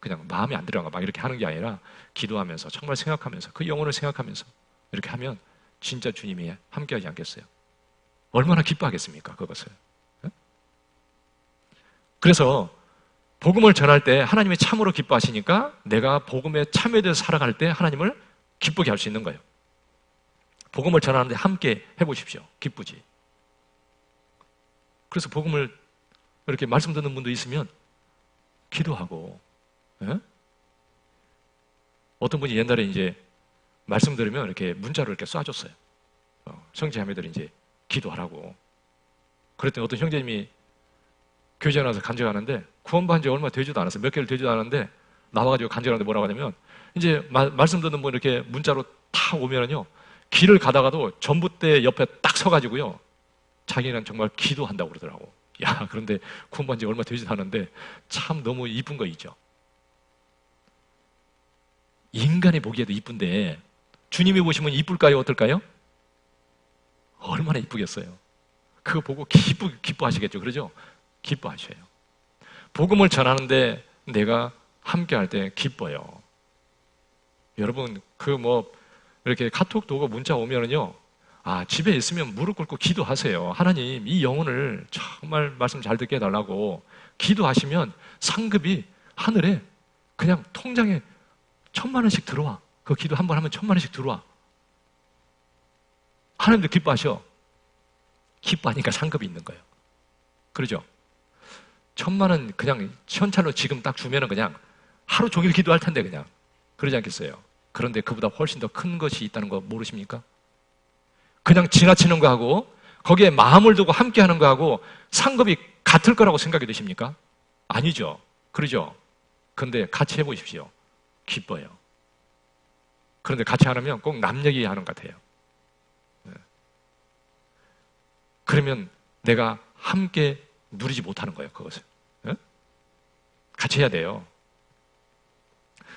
그냥 마음에 안 들어가 막 이렇게 하는 게 아니라 기도하면서 정말 생각하면서 그 영혼을 생각하면서 이렇게 하면 진짜 주님이 함께하지 않겠어요? 얼마나 기뻐하겠습니까? 그것을. 그래서 복음을 전할 때 하나님이 참으로 기뻐하시니까 내가 복음에 참여돼서 살아갈 때 하나님을 기쁘게 할 수 있는 거예요. 복음을 전하는데 함께 해보십시오. 기쁘지. 그래서 복음을 이렇게 말씀 듣는 분도 있으면 기도하고, 예? 어떤 분이 옛날에 이제 말씀 들으면 이렇게 문자로 이렇게 쏴줬어요. 형제자매들이 이제 기도하라고. 그랬더니 어떤 형제님이 교제에 나와서 간증하는데 구원받은 지 얼마 되지도 않았어요. 몇 개월 되지도 않았는데 나와가지고 간증하는데 뭐라고 하냐면 이제 말씀 듣는 분 이렇게 문자로 탁 오면은요 길을 가다가도 전봇대 옆에 딱 서가지고요 자기는 정말 기도한다고 그러더라고. 야, 그런데 구원받은 지 얼마 되지도 않았는데 참 너무 이쁜 거 있죠. 인간이 보기에도 이쁜데 주님이 보시면 이쁠까요? 어떨까요? 얼마나 이쁘겠어요. 그거 보고 기뻐하시겠죠. 그러죠? 기뻐하셔요. 복음을 전하는데 내가 함께할 때 기뻐요. 여러분 이렇게 카톡도 오고 문자 오면은요 집에 있으면 무릎 꿇고 기도하세요. 하나님 이 영혼을 정말 말씀 잘 듣게 해달라고 기도하시면 상급이 하늘에 그냥 통장에 1,000,000원씩 들어와. 그 기도 한 번 하면 1,000,000원씩 들어와. 하나님도 기뻐하셔. 기뻐하니까 상급이 있는 거예요. 그러죠? 1,000,000원 그냥 현찰로 지금 딱 주면은 그냥 하루 종일 기도할 텐데 그냥. 그러지 않겠어요? 그런데 그보다 훨씬 더 큰 것이 있다는 거 모르십니까? 그냥 지나치는 거하고 거기에 마음을 두고 함께 하는 거하고 상급이 같을 거라고 생각이 되십니까? 아니죠. 그러죠? 그런데 같이 해보십시오. 기뻐요. 그런데 같이 안 하면 꼭 남 얘기하는 것 같아요. 그러면 내가 함께 누리지 못하는 거예요, 그것을. 같이 해야 돼요.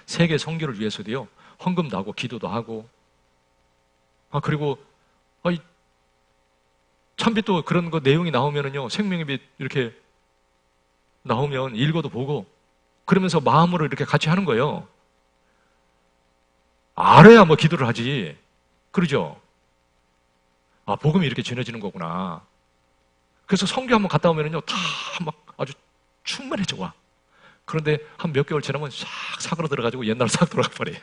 세계 선교를 위해서도요, 헌금도 하고, 기도도 하고, 그리고, 참비 또 그런 거 내용이 나오면은요, 생명의 빛 이렇게 나오면 읽어도 보고, 그러면서 마음으로 이렇게 같이 하는 거예요. 알아야 뭐 기도를 하지. 그러죠? 복음이 이렇게 전해지는 거구나. 그래서 선교 한번 갔다 오면은요, 다 막 아주 충만해져 와. 그런데 한 몇 개월 지나면 싹 사그러 들어가지고 옛날로 싹 돌아가 버려요.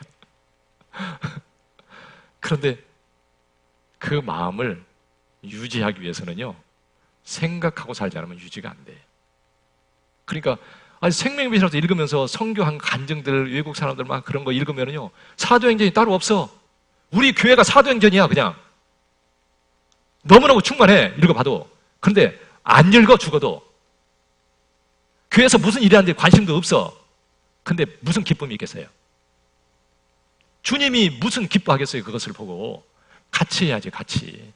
그런데 그 마음을 유지하기 위해서는요, 생각하고 살지 않으면 유지가 안 돼요. 그러니까, 생명의 빛이라도 읽으면서 선교한 간증들, 외국 사람들 막 그런 거 읽으면은요, 사도행전이 따로 없어. 우리 교회가 사도행전이야, 그냥. 너무너무 충만해, 읽어봐도. 그런데 안 읽어, 죽어도. 교회에서 무슨 일이 하는데 관심도 없어. 근데 무슨 기쁨이 있겠어요? 주님이 무슨 기뻐하겠어요, 그것을 보고. 같이 해야지, 같이.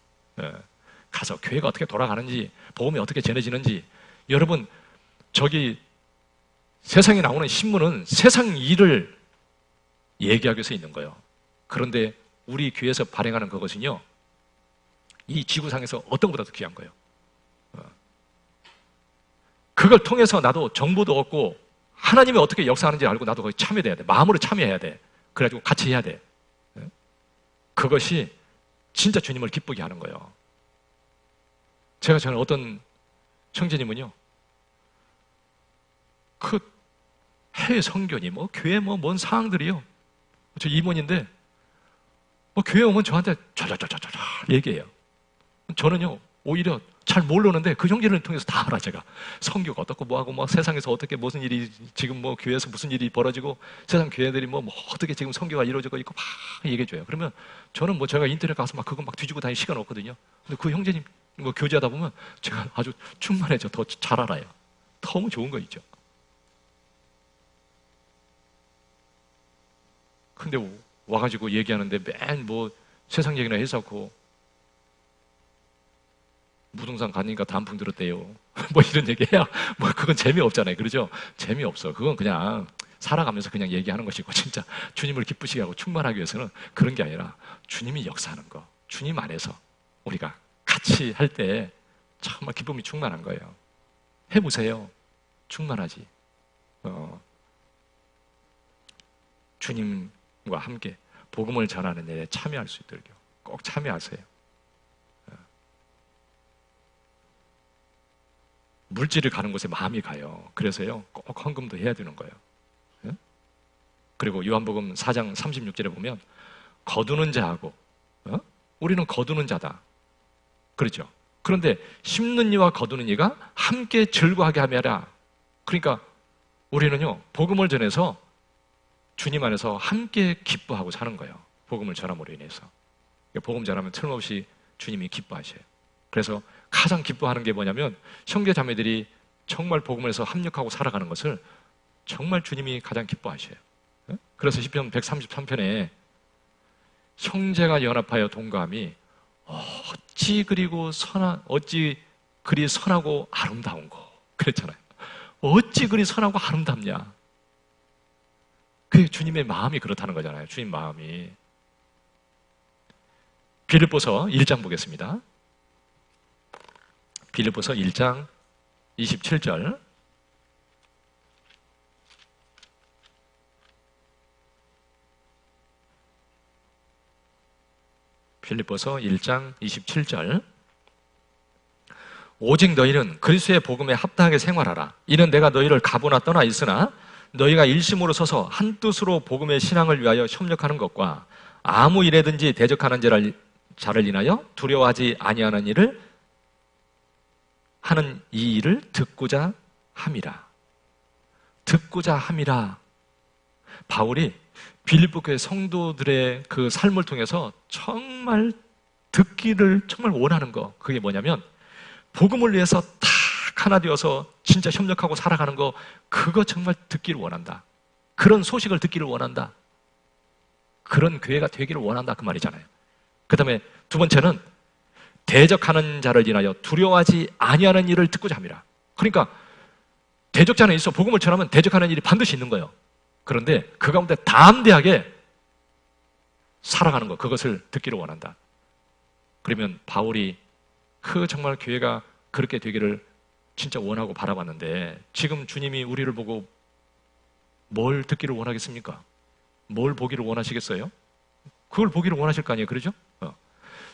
가서 교회가 어떻게 돌아가는지, 복음이 어떻게 전해지는지. 여러분, 세상에 나오는 신문은 세상 일을 얘기하기 위해서 있는 거예요. 그런데 우리 교회에서 발행하는 그것은요, 이 지구상에서 어떤 것보다도 귀한 거예요. 그걸 통해서 나도 정보도 얻고 하나님이 어떻게 역사하는지 알고 나도 거기 참여해야 돼. 마음으로 참여해야 돼. 그래가지고 같이 해야 돼. 그것이 진짜 주님을 기쁘게 하는 거예요. 저는 어떤 형제님은요, 그 해외 선교니 교회 뭔 사항들이요. 저 임원인데 교회 오면 저한테 촤촤촤촤 얘기해요. 저는요 오히려 잘 모르는데 그 형제를 통해서 다 알아. 제가 선교가 어떻고 뭐하고 세상에서 어떻게 무슨 일이 지금 교회에서 무슨 일이 벌어지고 세상 교회들이 어떻게 지금 선교가 이루어지고 있고 막 얘기해줘요. 그러면 저는 제가 인터넷 가서 막 그거 막 뒤지고 다닐 시간 없거든요. 근데 그 형제님 교제하다 보면 제가 아주 충만해져. 더 잘 알아요. 너무 좋은 거 있죠. 근데 와가지고 얘기하는데 맨 세상 얘기나 해서고 무등산 가니까 단풍 들었대요. 이런 얘기 해야 그건 재미없잖아요. 그러죠? 재미없어. 그건 그냥 살아가면서 그냥 얘기하는 것이고 진짜 주님을 기쁘시게 하고 충만하기 위해서는 그런 게 아니라 주님이 역사하는 거, 주님 안에서 우리가 같이 할 때 정말 기쁨이 충만한 거예요. 해보세요. 충만하지. 주님과 함께 복음을 전하는 일에 참여할 수 있도록 꼭 참여하세요. 물질을 가는 곳에 마음이 가요. 그래서요, 꼭 헌금도 해야 되는 거예요. 그리고 요한복음 4장 36절에 보면 거두는 자하고, 우리는 거두는 자다. 그렇죠? 그런데 심는 이와 거두는 이가 함께 즐거워하게 하며라. 그러니까 우리는요, 복음을 전해서 주님 안에서 함께 기뻐하고 사는 거예요. 복음을 전함으로 인해서. 복음 전하면 틀림없이 주님이 기뻐하셔요. 그래서 가장 기뻐하는 게 뭐냐면 형제 자매들이 정말 복음을 해서 합력하고 살아가는 것을 정말 주님이 가장 기뻐하셔요. 그래서 시편 133편에 형제가 연합하여 동감이 어찌 그리 선하고 아름다운 거 그랬잖아요. 어찌 그리 선하고 아름답냐. 그게 주님의 마음이 그렇다는 거잖아요. 주님 마음이. 빌립보서 1장 보겠습니다. 빌립보서 1장 27절. 빌립보서 1장 27절. 오직 너희는 그리스도의 복음에 합당하게 생활하라. 이는 내가 너희를 가보나 떠나 있으나 너희가 일심으로 서서 한뜻으로 복음의 신앙을 위하여 협력하는 것과 아무 일에든지 대적하는 자를 인하여 두려워하지 아니하는 일을 하는 이 일을 듣고자 함이라. 듣고자 함이라. 바울이 빌립보 교회 성도들의 그 삶을 통해서 정말 듣기를 정말 원하는 거, 그게 뭐냐면 복음을 위해서 딱 하나 되어서 진짜 협력하고 살아가는 거, 그거 정말 듣기를 원한다. 그런 소식을 듣기를 원한다. 그런 교회가 되기를 원한다, 그 말이잖아요. 그 다음에 두 번째는 대적하는 자를 인하여 두려워하지 아니하는 일을 듣고자 함이라. 그러니까 대적자는 있어. 복음을 전하면 대적하는 일이 반드시 있는 거예요. 그런데 그 가운데 담대하게 살아가는 것, 그것을 듣기를 원한다. 그러면 바울이 그 정말 교회가 그렇게 되기를 진짜 원하고 바라봤는데 지금 주님이 우리를 보고 뭘 듣기를 원하겠습니까? 뭘 보기를 원하시겠어요? 그걸 보기를 원하실 거 아니에요, 그러죠?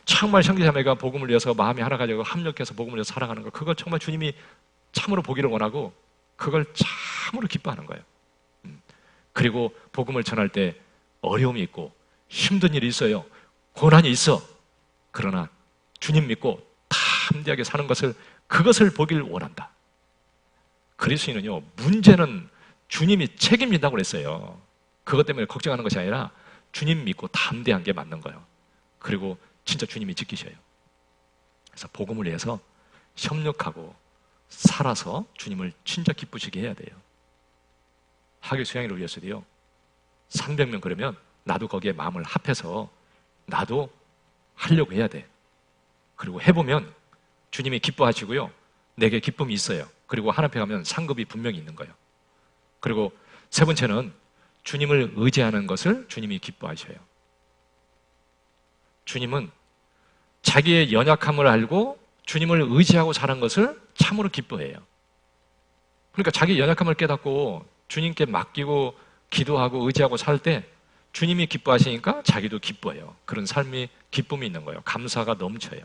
정말 형제자매가 복음을 위해서 마음이 하나 가지고 합력해서 복음을 위해서 살아가는 거, 그걸 정말 주님이 참으로 보기를 원하고 그걸 참으로 기뻐하는 거예요. 그리고 복음을 전할 때 어려움이 있고 힘든 일이 있어요. 고난이 있어. 그러나 주님 믿고 담대하게 사는 것을, 그것을 보길 원한다. 그리스도인은요, 문제는 주님이 책임진다고 그랬어요. 그것 때문에 걱정하는 것이 아니라 주님 믿고 담대한 게 맞는 거예요. 그리고 진짜 주님이 지키셔요. 그래서 복음을 위해서 협력하고 살아서 주님을 진짜 기쁘시게 해야 돼요. 하교 수양회를 위해서도요, 300명 그러면 나도 거기에 마음을 합해서 나도 하려고 해야 돼. 그리고 해보면 주님이 기뻐하시고요, 내게 기쁨이 있어요. 그리고 하나님 앞에 가면 상급이 분명히 있는 거예요. 그리고 세 번째는 주님을 의지하는 것을 주님이 기뻐하셔요. 주님은 자기의 연약함을 알고 주님을 의지하고 사는 것을 참으로 기뻐해요. 그러니까 자기 연약함을 깨닫고 주님께 맡기고 기도하고 의지하고 살 때 주님이 기뻐하시니까 자기도 기뻐해요. 그런 삶이 기쁨이 있는 거예요. 감사가 넘쳐요.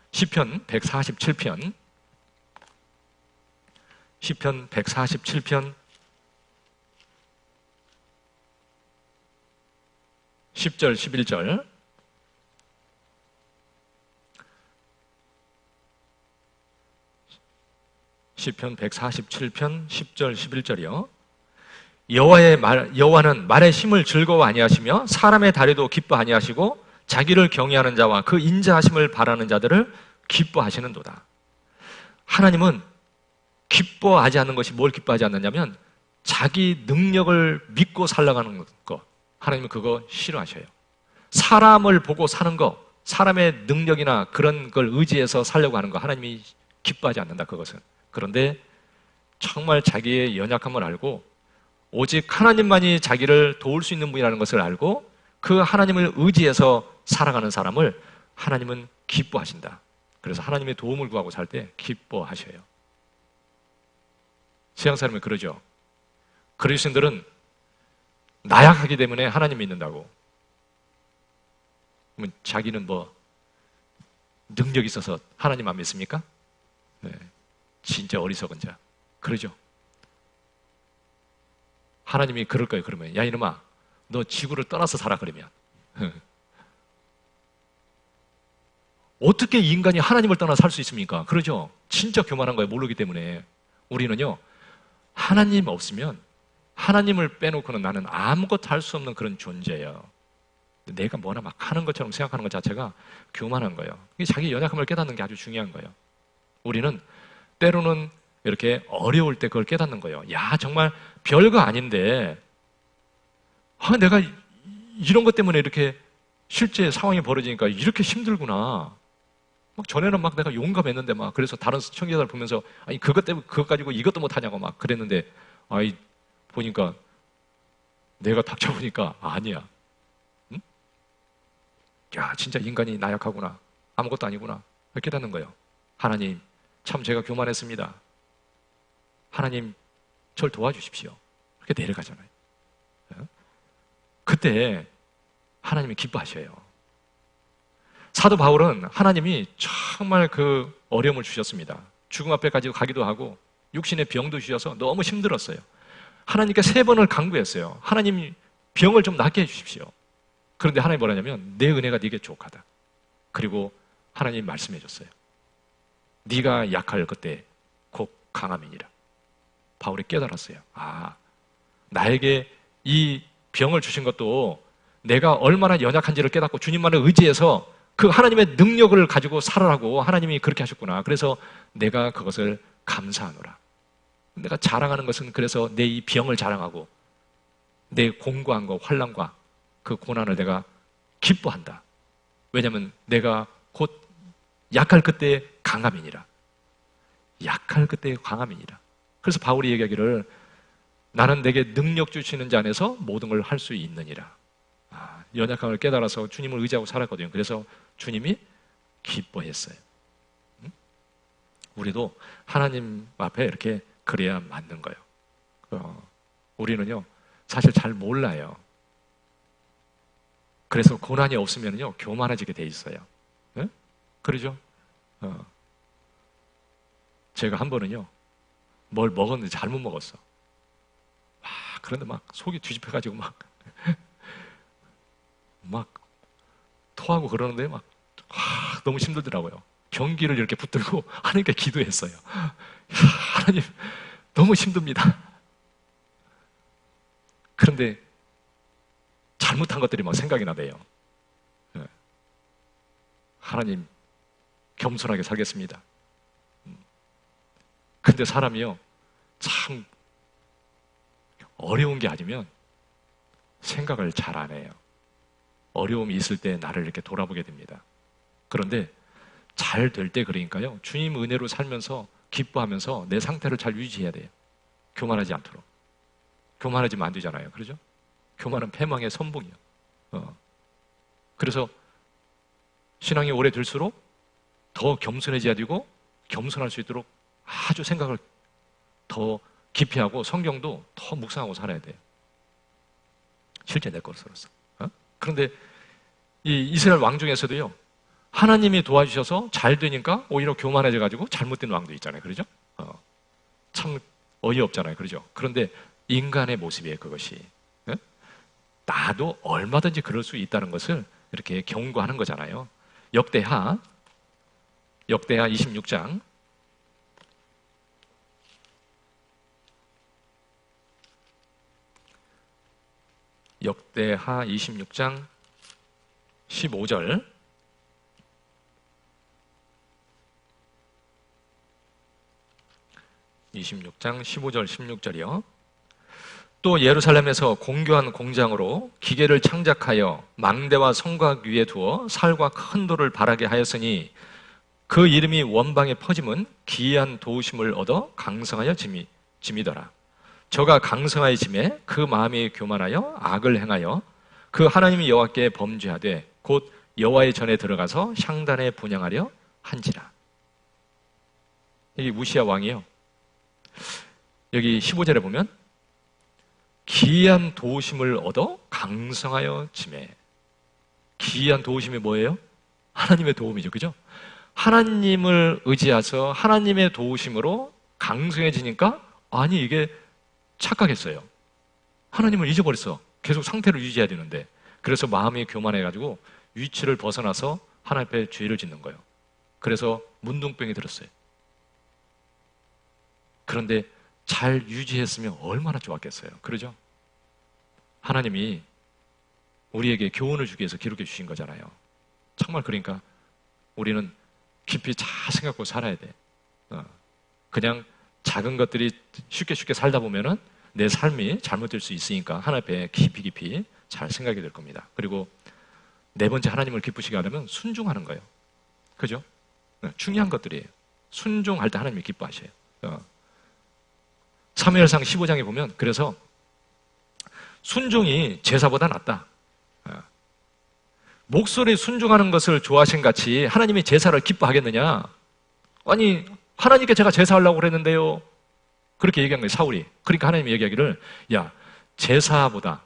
시편 147편 10절 11절. 시편 147편 10절 11절이요. 여호와는 말의 힘을 즐거워 아니하시며 사람의 다리도 기뻐 아니하시고 자기를 경외하는 자와 그 인자하심을 바라는 자들을 기뻐하시는도다. 하나님은 기뻐하지 않는 것이 뭘 기뻐하지 않느냐면 자기 능력을 믿고 살아가는 것. 하나님은 그거 싫어하셔요. 사람을 보고 사는 것, 사람의 능력이나 그런 걸 의지해서 살려고 하는 거, 하나님이 기뻐하지 않는다, 그것은. 그런데 정말 자기의 연약함을 알고 오직 하나님만이 자기를 도울 수 있는 분이라는 것을 알고 그 하나님을 의지해서 살아가는 사람을 하나님은 기뻐하신다. 그래서 하나님의 도움을 구하고 살 때 기뻐하셔요. 서양 사람은 그러죠. 그리스도인들은 나약하기 때문에 하나님 믿는다고. 그러면 자기는 뭐 능력 있어서 하나님 안 믿습니까? 네. 진짜 어리석은 자. 그러죠. 하나님이 그럴 거예요. 그러면 야 이놈아 너 지구를 떠나서 살아 그러면. 어떻게 인간이 하나님을 떠나 살 수 있습니까? 그러죠. 진짜 교만한 거예요. 모르기 때문에. 우리는요. 하나님 없으면 하나님을 빼놓고는 나는 아무것도 할 수 없는 그런 존재예요. 내가 뭐나 막 하는 것처럼 생각하는 것 자체가 교만한 거예요. 이게 자기 연약함을 깨닫는 게 아주 중요한 거예요. 우리는 때로는 이렇게 어려울 때 그걸 깨닫는 거예요. 야 정말 별거 아닌데 내가 이런 것 때문에 이렇게 실제 상황이 벌어지니까 이렇게 힘들구나. 막 전에는 막 내가 용감했는데 막 그래서 다른 시청자들 보면서 아니 그것 때문에 그것 가지고 이것도 못 하냐고 막 그랬는데 아이 보니까 내가 닥쳐보니까 아니야. 응? 야 진짜 인간이 나약하구나. 아무것도 아니구나. 깨닫는 거예요. 하나님 참 제가 교만했습니다. 하나님 절 도와주십시오. 그렇게 내려가잖아요. 그때 하나님이 기뻐하셔요. 사도 바울은 하나님이 정말 그 어려움을 주셨습니다. 죽음 앞에까지 가기도 하고 육신의 병도 주셔서 너무 힘들었어요. 하나님께 3번을 간구했어요. 하나님 병을 좀 낫게 해주십시오. 그런데 하나님이 뭐라냐면 내 은혜가 네게 족하다. 그리고 하나님 말씀해 줬어요. 네가 약할 그때 곧 강함이니라. 바울이 깨달았어요. 아, 나에게 이 병을 주신 것도 내가 얼마나 연약한지를 깨닫고 주님만을 의지해서 그 하나님의 능력을 가지고 살아라고 하나님이 그렇게 하셨구나. 그래서 내가 그것을 감사하노라. 내가 자랑하는 것은 그래서 내 이 병을 자랑하고 내 공고함과 환난과 그 고난을 내가 기뻐한다. 왜냐하면 내가 곧 약할 그때의 강함이니라. 약할 그때의 강함이니라. 그래서 바울이 얘기하기를 나는 내게 능력 주시는 자 안에서 모든 걸 할 수 있느니라. 연약함을 깨달아서 주님을 의지하고 살았거든요. 그래서 주님이 기뻐했어요. 우리도 하나님 앞에 이렇게 그래야 맞는 거예요. 우리는요 사실 잘 몰라요. 그래서 고난이 없으면요 교만해지게 돼 있어요. 네? 그러죠? 제가 한 번은요 뭘 먹었는데 잘못 먹었어. 그런데 막 속이 뒤집혀가지고 막 토하고 그러는데 너무 힘들더라고요. 변기를 이렇게 붙들고 하나님께 기도했어요. 하나님 너무 힘듭니다. 그런데 잘못한 것들이 막 생각이 나대요. 하나님 겸손하게 살겠습니다. 근데 사람이요 참 어려운 게 아니면 생각을 잘 안 해요. 어려움이 있을 때 나를 이렇게 돌아보게 됩니다. 그런데 잘 될 때 그러니까요 주님 은혜로 살면서 기뻐하면서 내 상태를 잘 유지해야 돼요. 교만하지 않도록. 교만하지면 안 되잖아요. 그러죠? 교만은 패망의 선봉이에요. 그래서 신앙이 오래 들수록 더 겸손해져야 되고 겸손할 수 있도록 아주 생각을 더 깊이 하고 성경도 더 묵상하고 살아야 돼요. 실제 내 것으로서. 그런데 이 이스라엘 왕 중에서도요 하나님이 도와주셔서 잘 되니까 오히려 교만해져가지고 잘못된 왕도 있잖아요. 그러죠? 참 어이없잖아요. 그러죠? 그런데 인간의 모습이에요. 그것이. 나도 얼마든지 그럴 수 있다는 것을 이렇게 경고하는 거잖아요. 역대하 26장 역대하 26장 15절 26장 15절 16절이요. 또 예루살렘에서 공교한 공장으로 기계를 창작하여 망대와 성곽 위에 두어 살과 큰 돌을 바라게 하였으니 그 이름이 원방에 퍼짐은 기이한 도우심을 얻어 강성하여 짐이더라. 저가 강성하여 짐에 그 마음이 교만하여 악을 행하여 그 하나님 여호와께 범죄하되 곧 여호와의 전에 들어가서 향단에 분향하려 한지라. 여기 우시야 왕이요. 여기 15절에 보면 기이한 도우심을 얻어 강성하여 지매. 기이한 도우심이 뭐예요? 하나님의 도움이죠. 그죠? 하나님을 의지해서 하나님의 도우심으로 강성해지니까 아니 이게 착각했어요. 하나님을 잊어버렸어. 계속 상태를 유지해야 되는데. 그래서 마음이 교만해가지고 위치를 벗어나서 하나님 앞에 죄를 짓는 거예요. 그래서 문둥병이 들었어요. 그런데 잘 유지했으면 얼마나 좋았겠어요. 그러죠? 하나님이 우리에게 교훈을 주기 위해서 기록해 주신 거잖아요. 정말 그러니까 우리는 깊이 잘 생각하고 살아야 돼. 그냥 작은 것들이 쉽게 살다 보면은 내 삶이 잘못될 수 있으니까 하나님 앞에 깊이 잘 생각이 될 겁니다. 그리고 네 번째 하나님을 기쁘시게 하려면 순종하는 거예요. 그죠? 중요한 것들이에요. 순종할 때 하나님이 기뻐하셔요. 사무엘상 15장에 보면 그래서 순종이 제사보다 낫다. 목소리 순종하는 것을 좋아하신 같이 하나님이 제사를 기뻐하겠느냐? 아니 하나님께 제가 제사하려고 그랬는데요. 그렇게 얘기한 거예요, 사울이. 그러니까 하나님이 얘기하기를 야, 제사보다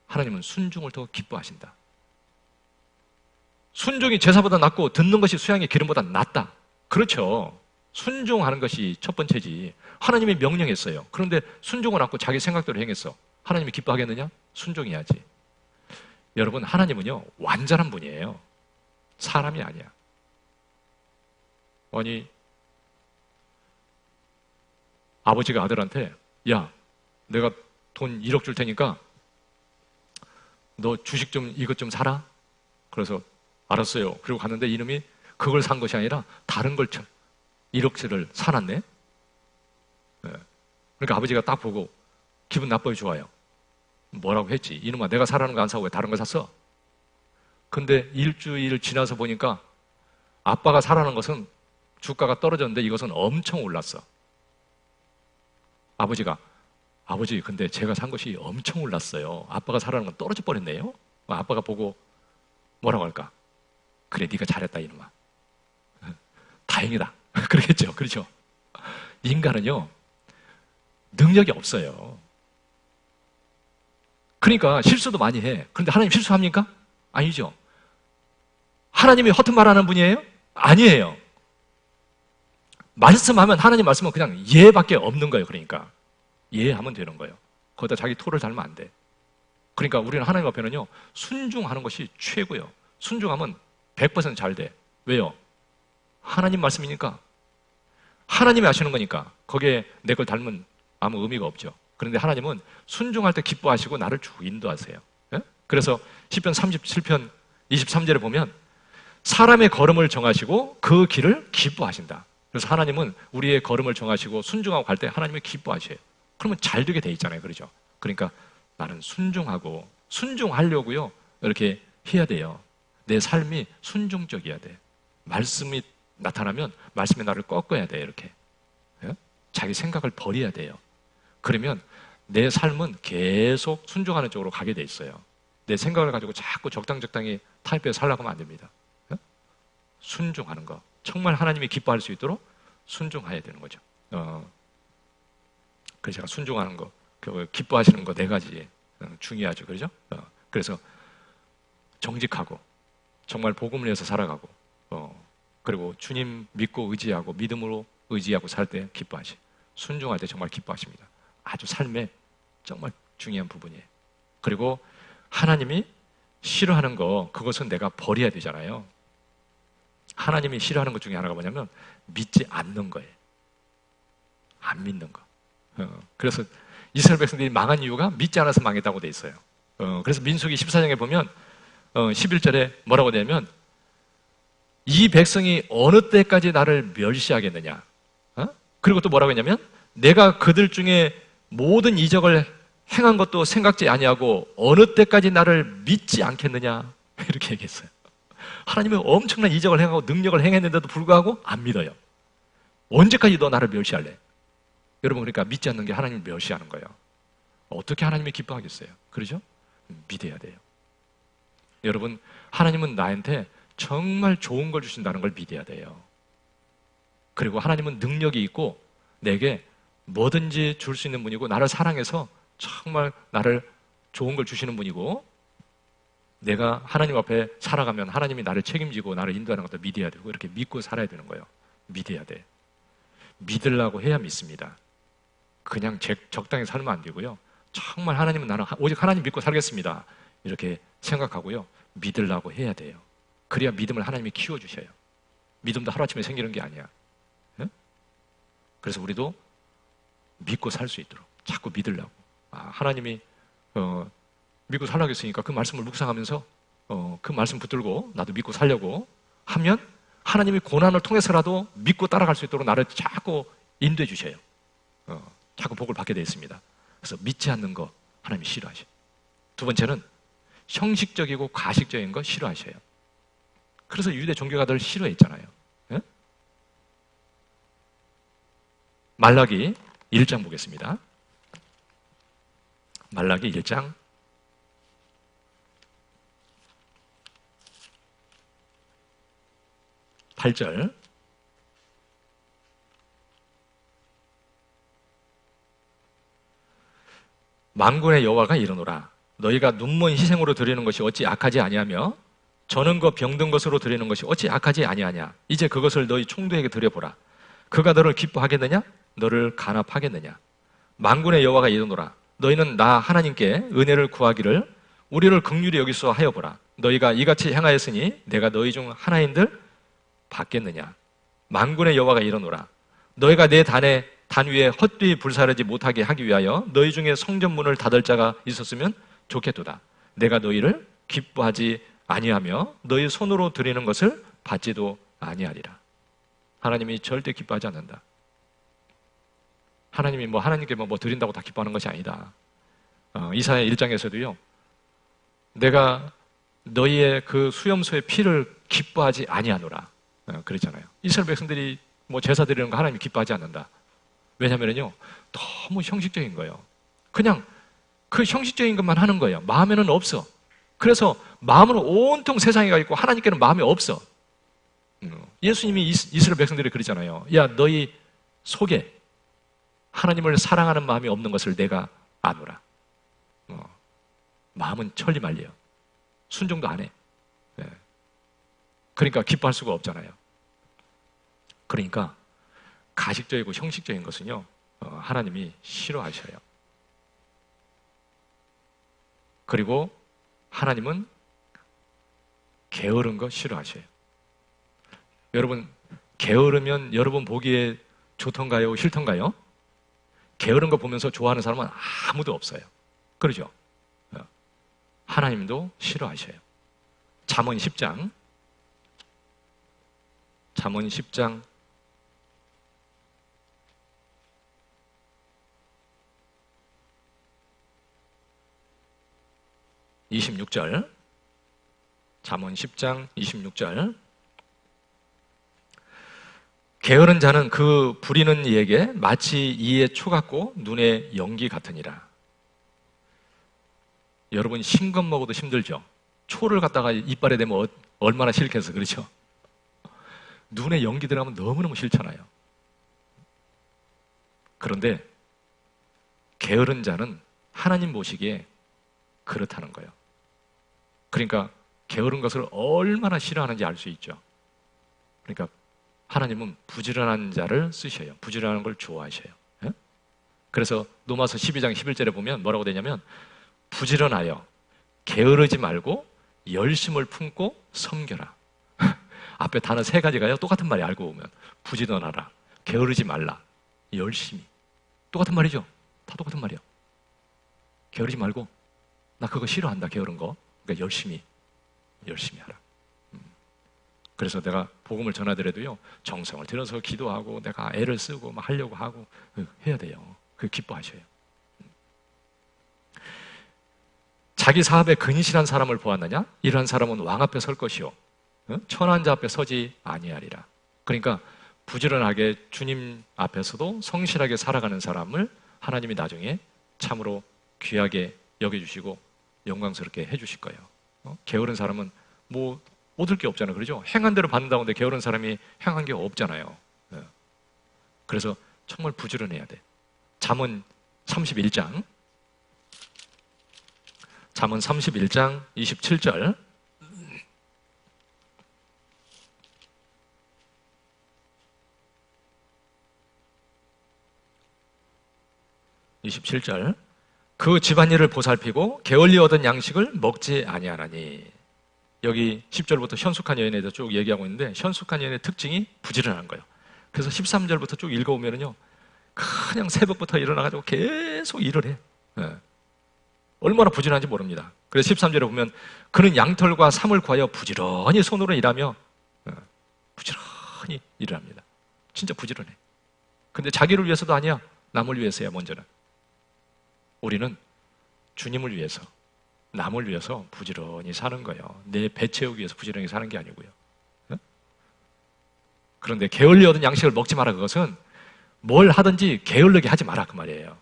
하나님은 순종을 더 기뻐하신다. 순종이 제사보다 낫고 듣는 것이 수양의 기름보다 낫다. 그렇죠. 순종하는 것이 첫 번째지. 하나님이 명령했어요. 그런데 순종을 않고 자기 생각대로 행했어. 하나님이 기뻐하겠느냐? 순종해야지. 여러분, 하나님은요 완전한 분이에요. 사람이 아니야. 아니 아버지가 아들한테 야, 내가 돈 1억 줄 테니까 너 주식 좀 이것 좀 사라. 그래서 알았어요. 그리고 갔는데 이놈이 그걸 산 것이 아니라 다른 걸 1억짜리를 사놨네. 네. 그러니까 아버지가 딱 보고 기분 나빠요, 좋아요? 뭐라고 했지? 이놈아, 내가 사라는 거 안 사고 왜 다른 거 샀어? 근데 일주일 지나서 보니까 아빠가 사라는 것은 주가가 떨어졌는데 이것은 엄청 올랐어. 아버지 근데 제가 산 것이 엄청 올랐어요. 아빠가 사라는 건 떨어져 버렸네요. 아빠가 보고 뭐라고 할까? 그래, 네가 잘했다 이놈아. 다행이다. 그러겠죠. 그렇죠? 인간은요 능력이 없어요. 그러니까 실수도 많이 해. 그런데 하나님 실수합니까? 아니죠. 하나님이 허튼 말하는 분이에요? 아니에요. 말씀하면 하나님 말씀은 그냥 예밖에 없는 거예요. 그러니까 예하면 되는 거예요. 거기다 자기 토를 달면 안 돼. 그러니까 우리는 하나님 앞에는요 순종하는 것이 최고예요. 순종하면 100% 잘 돼. 왜요? 하나님 말씀이니까. 하나님이 하시는 거니까 거기에 내 걸 닮은 아무 의미가 없죠. 그런데 하나님은 순종할 때 기뻐하시고 나를 쭉 인도하세요. 예? 그래서 시편 37편 23절에 보면 사람의 걸음을 정하시고 그 길을 기뻐하신다. 그래서 하나님은 우리의 걸음을 정하시고 순종하고 갈 때 하나님이 기뻐하셔요. 그러면 잘 되게 돼 있잖아요. 그렇죠? 그러니까 나는 순종하려고요 이렇게 해야 돼요. 내 삶이 순종적이어야 돼. 말씀이 나타나면 말씀이 나를 꺾어야 돼. 이렇게 자기 생각을 버려야 돼요. 그러면 내 삶은 계속 순종하는 쪽으로 가게 돼 있어요. 내 생각을 가지고 자꾸 적당히 타협해서 살라고 하면 안 됩니다. 순종하는 거 정말 하나님이 기뻐할 수 있도록 순종해야 되는 거죠. 그래서 제가 순종하는 거, 기뻐하시는 거 4가지 중요하죠. 그렇죠? 그래서 정직하고 정말 복음을 위해서 살아가고 그리고 주님 믿고 의지하고 믿음으로 의지하고 살 때 기뻐하시. 순종할 때 정말 기뻐하십니다. 아주 삶의 정말 중요한 부분이에요. 그리고 하나님이 싫어하는 거 그것은 내가 버려야 되잖아요. 하나님이 싫어하는 것 중에 하나가 뭐냐면 믿지 않는 거예요. 안 믿는 거. 그래서 이스라엘 백성들이 망한 이유가 믿지 않아서 망했다고 돼 있어요. 그래서 민수기 14장에 보면 11절에 뭐라고 되냐면 이 백성이 어느 때까지 나를 멸시하겠느냐. 그리고 또 뭐라고 했냐면 내가 그들 중에 모든 이적을 행한 것도 생각지 아니하고 어느 때까지 나를 믿지 않겠느냐. 이렇게 얘기했어요. 하나님이 엄청난 이적을 행하고 능력을 행했는데도 불구하고 안 믿어요. 언제까지 너 나를 멸시할래? 여러분, 그러니까 믿지 않는 게 하나님을 멸시하는 거예요. 어떻게 하나님이 기뻐하겠어요? 그러죠? 믿어야 돼요. 여러분, 하나님은 나한테 정말 좋은 걸 주신다는 걸 믿어야 돼요. 그리고 하나님은 능력이 있고 내게 뭐든지 줄 수 있는 분이고 나를 사랑해서 정말 나를 좋은 걸 주시는 분이고 내가 하나님 앞에 살아가면 하나님이 나를 책임지고 나를 인도하는 것도 믿어야 되고 이렇게 믿고 살아야 되는 거예요. 믿어야 돼. 믿으려고 해야 믿습니다. 그냥 적당히 살면 안 되고요. 정말 하나님은 나는 오직 하나님 믿고 살겠습니다. 이렇게 생각하고요. 믿으려고 해야 돼요. 그래야 믿음을 하나님이 키워주셔요. 믿음도 하루아침에 생기는 게 아니야. 네? 그래서 우리도 믿고 살 수 있도록 자꾸 믿으려고. 하나님이 믿고 살라고 했으니까 그 말씀을 묵상하면서 그 말씀 붙들고 나도 믿고 살려고 하면 하나님이 고난을 통해서라도 믿고 따라갈 수 있도록 나를 자꾸 인도해 주셔요. 자꾸 복을 받게 되어 있습니다. 그래서 믿지 않는 거 하나님이 싫어하셔요. 두 번째는 형식적이고 가식적인 거 싫어하셔요. 그래서 유대 종교가들 싫어했잖아요. 예? 말라기 1장 보겠습니다. 말라기 1장 8절. 만군의 여호와가 이르노라. 너희가 눈먼 희생으로 드리는 것이 어찌 악하지 아니하며 저는 것 병든 것으로 드리는 것이 어찌 악하지 아니하냐. 이제 그것을 너희 총독에게 드려보라. 그가 너를 기뻐하겠느냐? 너를 간합하겠느냐? 만군의 여호와가 이르노라. 너희는 나 하나님께 은혜를 구하기를 우리를 긍휼히 여기소 하여 보라. 너희가 이같이 행하였으니 내가 너희 중 하나인들 받겠느냐? 만군의 여호와가 이르노라. 너희가 내 단 위에 헛되이 불사르지 못하게 하기 위하여 너희 중에 성전문을 닫을 자가 있었으면 좋겠도다. 내가 너희를 기뻐하지 아니하며 너희 손으로 드리는 것을 받지도 아니하리라. 하나님이 절대 기뻐하지 않는다. 하나님이 하나님께 뭐 드린다고 다 기뻐하는 것이 아니다. 이사야 1장에서도요. 내가 너희의 그 수염소의 피를 기뻐하지 아니하노라. 그랬잖아요. 이스라엘 백성들이 제사 드리는 거 하나님이 기뻐하지 않는다. 왜냐면요, 너무 형식적인 거예요. 그냥 그 형식적인 것만 하는 거예요. 마음에는 없어. 그래서 마음은 온통 세상에 가 있고 하나님께는 마음이 없어. 예수님이 이스라엘 백성들이 그러잖아요. 야, 너희 속에 하나님을 사랑하는 마음이 없는 것을 내가 아노라. 마음은 천리 말려요. 순종도 안 해. 그러니까 기뻐할 수가 없잖아요. 그러니까 가식적이고 형식적인 것은요, 하나님이 싫어하셔요. 그리고 하나님은 게으른 거 싫어하셔요. 여러분, 게으르면 여러분 보기에 좋던가요? 싫던가요? 게으른 거 보면서 좋아하는 사람은 아무도 없어요. 그러죠? 하나님도 싫어하셔요. 잠언 10장 26절. 잠언 10장 26절. 게으른 자는 그 부리는 이에게 마치 이의 초 같고 눈의 연기 같으니라. 여러분, 신것 먹어도 힘들죠? 초를 갖다가 이빨에 대면 얼마나 싫겠어, 그렇죠? 눈에 연기 들어가면 너무너무 싫잖아요. 그런데 게으른 자는 하나님 보시기에 그렇다는 거예요. 그러니까 게으른 것을 얼마나 싫어하는지 알 수 있죠. 그러니까 하나님은 부지런한 자를 쓰셔요. 부지런한 걸 좋아하셔요. 그래서 로마서 12장 11절에 보면 뭐라고 되냐면 부지런하여 게으르지 말고 열심을 품고 섬겨라. 앞에 단어 세 가지가요, 똑같은 말이 알고 보면 부지런하라, 게으르지 말라, 열심히. 똑같은 말이죠. 다 똑같은 말이에요. 게으르지 말고, 나 그거 싫어한다, 게으른 거. 그러니까 열심히 하라. 그래서 내가 복음을 전하더라도요, 정성을 들여서 기도하고 내가 애를 쓰고 막 하려고 하고 해야 돼요. 그게 기뻐하셔요. 자기 사업에 근실한 사람을 보았느냐? 이러한 사람은 왕 앞에 설 것이요, 천한 자 앞에 서지 아니하리라. 그러니까 부지런하게 주님 앞에서도 성실하게 살아가는 사람을 하나님이 나중에 참으로 귀하게 여겨주시고 영광스럽게 해주실 거예요. 게으른 사람은 얻을 게 없잖아요. 그러죠? 행한 대로 받는다고 하는데 게으른 사람이 행한 게 없잖아요. 그래서 정말 부지런해야 돼. 잠언 31장 잠언 31장 27절. 27절. 그 집안일을 보살피고 게을리 얻은 양식을 먹지 아니하나니. 여기 10절부터 현숙한 여인에 대해서 쭉 얘기하고 있는데, 현숙한 여인의 특징이 부지런한 거예요. 그래서 13절부터 쭉 읽어보면요, 그냥 새벽부터 일어나가지고 계속 일을 해. 네. 얼마나 부지런한지 모릅니다. 그래서 13절에 보면 그는 양털과 삼을 구하여 부지런히 손으로 일하며 부지런히 일을 합니다. 진짜 부지런해. 근데 자기를 위해서도 아니야. 남을 위해서야. 먼저는 우리는 주님을 위해서, 남을 위해서 부지런히 사는 거예요. 내 배 채우기 위해서 부지런히 사는 게 아니고요. 그런데 게을리 얻은 양식을 먹지 마라. 그것은 뭘 하든지 게을르게 하지 마라 그 말이에요.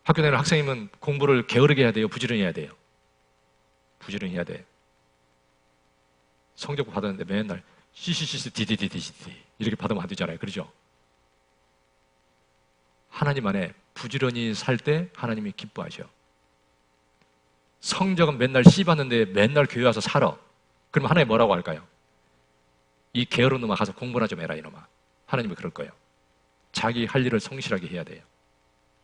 학교 다니는 학생이면 공부를 게으르게 해야 돼요? 부지런히 해야 돼요? 부지런히 해야 돼. 성적 받았는데 맨날 CCCC DDDDD 이렇게 받으면 안 되잖아요. 그러죠? 하나님 안에 부지런히 살 때 하나님이 기뻐하셔. 성적은 맨날 C 받는데 맨날 교회 와서 살아. 그러면 하나님 뭐라고 할까요? 이 게으른 놈아 가서 공부나 좀 해라 이놈아. 하나님이 그럴 거예요. 자기 할 일을 성실하게 해야 돼요.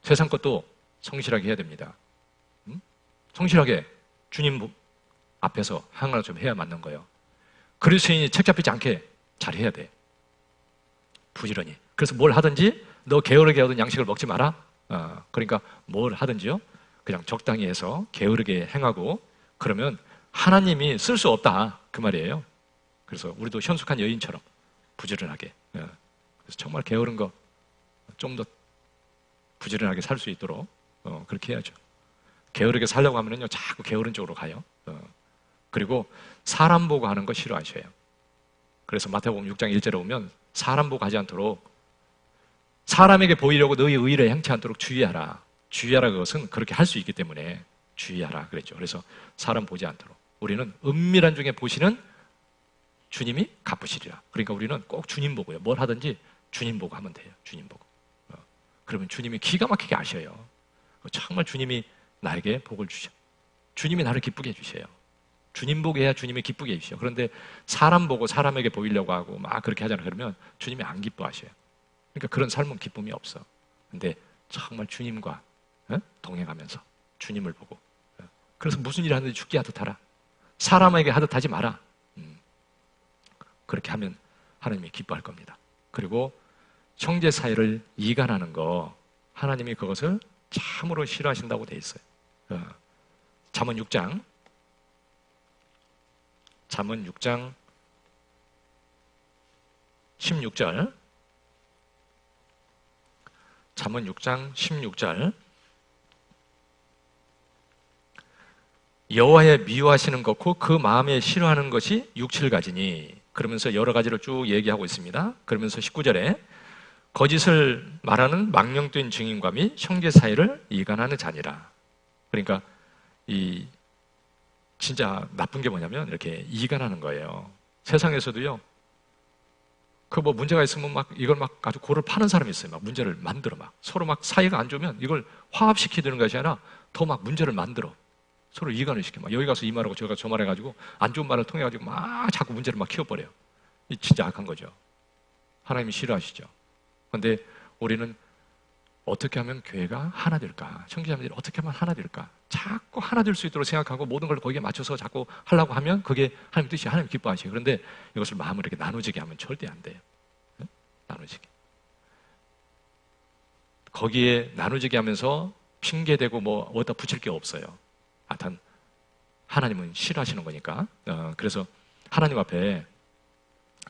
세상 것도 성실하게 해야 됩니다. 성실하게 주님 앞에서 항상 좀 해야 맞는 거예요. 그리스도인이 책 잡히지 않게 잘 해야 돼. 부지런히. 그래서 뭘 하든지 너 게으르게 얻은 양식을 먹지 마라. 그러니까 뭘 하든지요, 그냥 적당히 해서 게으르게 행하고, 그러면 하나님이 쓸 수 없다 그 말이에요. 그래서 우리도 현숙한 여인처럼 부지런하게, 그래서 정말 게으른 거 좀 더 부지런하게 살 수 있도록 그렇게 해야죠. 게으르게 살려고 하면요 자꾸 게으른 쪽으로 가요. 그리고 사람 보고 하는 거 싫어하셔요. 그래서 마태복음 6장 1절에 보면 사람 보고 하지 않도록, 사람에게 보이려고 너희 의를 행치 않도록 주의하라. 주의하라, 그것은 그렇게 할 수 있기 때문에 주의하라 그랬죠. 그래서 사람 보지 않도록. 우리는 은밀한 중에 보시는 주님이 갚으시리라. 그러니까 우리는 꼭 주님 보고요, 뭘 하든지 주님 보고 하면 돼요. 주님 보고. 그러면 주님이 기가 막히게 아셔요. 정말 주님이 나에게 복을 주셔. 주님이 나를 기쁘게 해주셔요. 주님 보게 해야 주님이 기쁘게 해주셔요. 그런데 사람 보고 사람에게 보이려고 하고 막 그렇게 하잖아요. 그러면 주님이 안 기뻐하셔요. 그러니까 그런 삶은 기쁨이 없어. 근데 정말 주님과 동행하면서 주님을 보고, 그래서 무슨 일을 하는지 죽게 하듯 하라. 사람에게 하듯 하지 마라. 그렇게 하면 하나님이 기뻐할 겁니다. 그리고 형제 사이를 이간하는 거, 하나님이 그것을 참으로 싫어하신다고 돼 있어요. 잠언 6장 16절. 잠언 6장 16절. 여호와의 미워하시는 것고 그 마음에 싫어하는 것이 6, 7가지니. 그러면서 여러 가지를 쭉 얘기하고 있습니다. 그러면서 19절에 거짓을 말하는 망령된 증인과 및 형제 사이를 이간하는 자니라. 그러니까 이 진짜 나쁜 게 뭐냐면 이렇게 이간하는 거예요. 세상에서도요, 그 뭐 문제가 있으면 막 이걸 막 아주 고를 파는 사람이 있어요. 막 문제를 만들어, 막 서로 막 사이가 안 좋으면 이걸 화합시키는 것이 아니라 더 막 문제를 만들어 서로 이간을 시켜. 막 여기 가서 이 말하고 저기 가서 저 말해가지고 안 좋은 말을 통해 가지고 막 자꾸 문제를 막 키워버려요. 이 진짜 악한 거죠. 하나님이 싫어하시죠. 그런데 우리는 어떻게 하면 교회가 하나 될까? 청취자분들이 어떻게 하면 하나 될까? 자꾸 하나 될 수 있도록 생각하고 모든 걸 거기에 맞춰서 자꾸 하려고 하면 그게 하나님 뜻이, 하나님 기뻐하시죠. 그런데 이것을 마음을 이렇게 나누지게 하면 절대 안 돼요. 나누지게. 거기에 나누지게 하면서 핑계대고 뭐 어디다 붙일 게 없어요. 하여튼 하나님은 싫어하시는 거니까. 그래서 하나님 앞에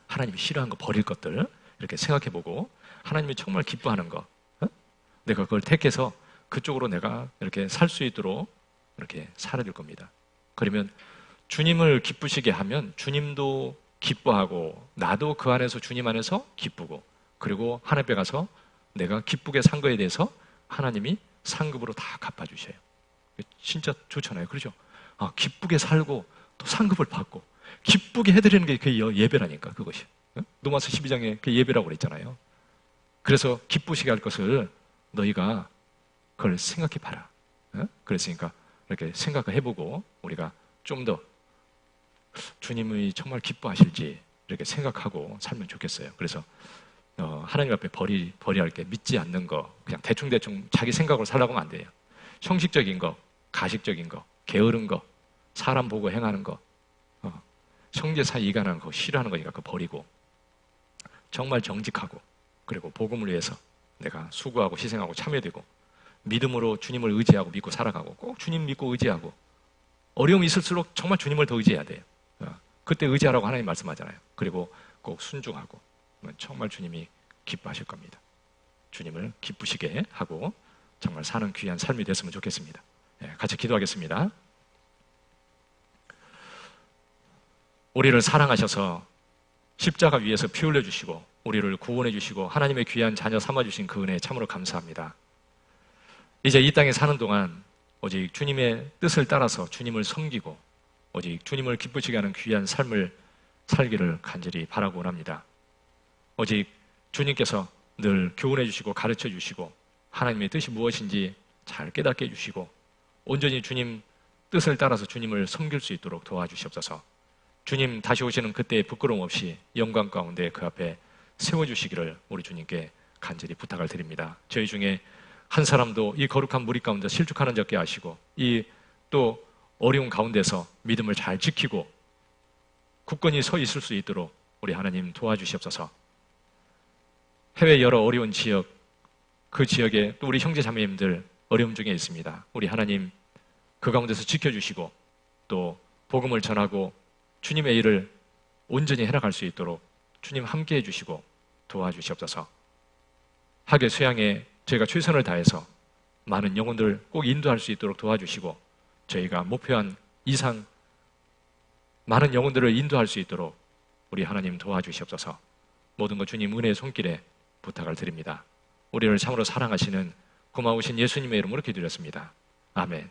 하나님이 싫어하는 거, 버릴 것들 이렇게 생각해보고 하나님이 정말 기뻐하는 거, 내가 그걸 택해서 그쪽으로 내가 이렇게 살 수 있도록 이렇게 살아야 될 겁니다. 그러면 주님을 기쁘시게 하면 주님도 기뻐하고 나도 그 안에서 주님 안에서 기쁘고, 그리고 하나님 앞에 가서 내가 기쁘게 산 거에 대해서 하나님이 상급으로 다 갚아주셔요. 진짜 좋잖아요. 그렇죠? 기쁘게 살고 또 상급을 받고 기쁘게 해드리는 게 그 예배라니까, 그것이. 로마서 12장에 그 예배라고 그랬잖아요. 그래서 기쁘시게 할 것을 너희가 그걸 생각해 봐라. 그랬으니까 이렇게 생각을 해보고 우리가 좀 더 주님이 정말 기뻐하실지 이렇게 생각하고 살면 좋겠어요. 그래서 하나님 앞에 버리할 게 믿지 않는 거, 그냥 대충대충 자기 생각으로 살라고 하면 안 돼요. 형식적인 거, 가식적인 거, 게으른 거, 사람 보고 행하는 거, 형제 사이 이간하는 거, 싫어하는 거니까 그거 버리고 정말 정직하고, 그리고 복음을 위해서 내가 수고하고 희생하고 참여되고 믿음으로 주님을 의지하고 믿고 살아가고, 꼭 주님 믿고 의지하고, 어려움이 있을수록 정말 주님을 더 의지해야 돼요. 그때 의지하라고 하나님 말씀하잖아요. 그리고 꼭 순종하고, 정말 주님이 기뻐하실 겁니다. 주님을 기쁘시게 하고 정말 사는 귀한 삶이 됐으면 좋겠습니다. 같이 기도하겠습니다. 우리를 사랑하셔서 십자가 위에서 피 흘려주시고 우리를 구원해 주시고 하나님의 귀한 자녀 삼아주신 그 은혜에 참으로 감사합니다. 이제 이 땅에 사는 동안 오직 주님의 뜻을 따라서 주님을 섬기고 오직 주님을 기쁘시게 하는 귀한 삶을 살기를 간절히 바라고 원합니다. 오직 주님께서 늘 교훈해 주시고 가르쳐 주시고 하나님의 뜻이 무엇인지 잘 깨닫게 해주시고 온전히 주님 뜻을 따라서 주님을 섬길 수 있도록 도와주시옵소서. 주님 다시 오시는 그때의 부끄러움 없이 영광 가운데 그 앞에 세워주시기를 우리 주님께 간절히 부탁을 드립니다. 저희 중에 한 사람도 이 거룩한 무리 가운데 실족하는 적게 하시고 이 또 어려운 가운데서 믿음을 잘 지키고 굳건히 서 있을 수 있도록 우리 하나님 도와주시옵소서. 해외 여러 어려운 지역, 그 지역에 또 우리 형제 자매님들 어려움 중에 있습니다. 우리 하나님 그 가운데서 지켜주시고 또 복음을 전하고 주님의 일을 온전히 해나갈 수 있도록 주님 함께 해주시고 도와주시옵소서. 학예 수양에 저희가 최선을 다해서 많은 영혼들을 꼭 인도할 수 있도록 도와주시고 저희가 목표한 이상 많은 영혼들을 인도할 수 있도록 우리 하나님 도와주시옵소서. 모든 것 주님 은혜의 손길에 부탁을 드립니다. 우리를 참으로 사랑하시는 고마우신 예수님의 이름으로 기도드렸습니다. 아멘.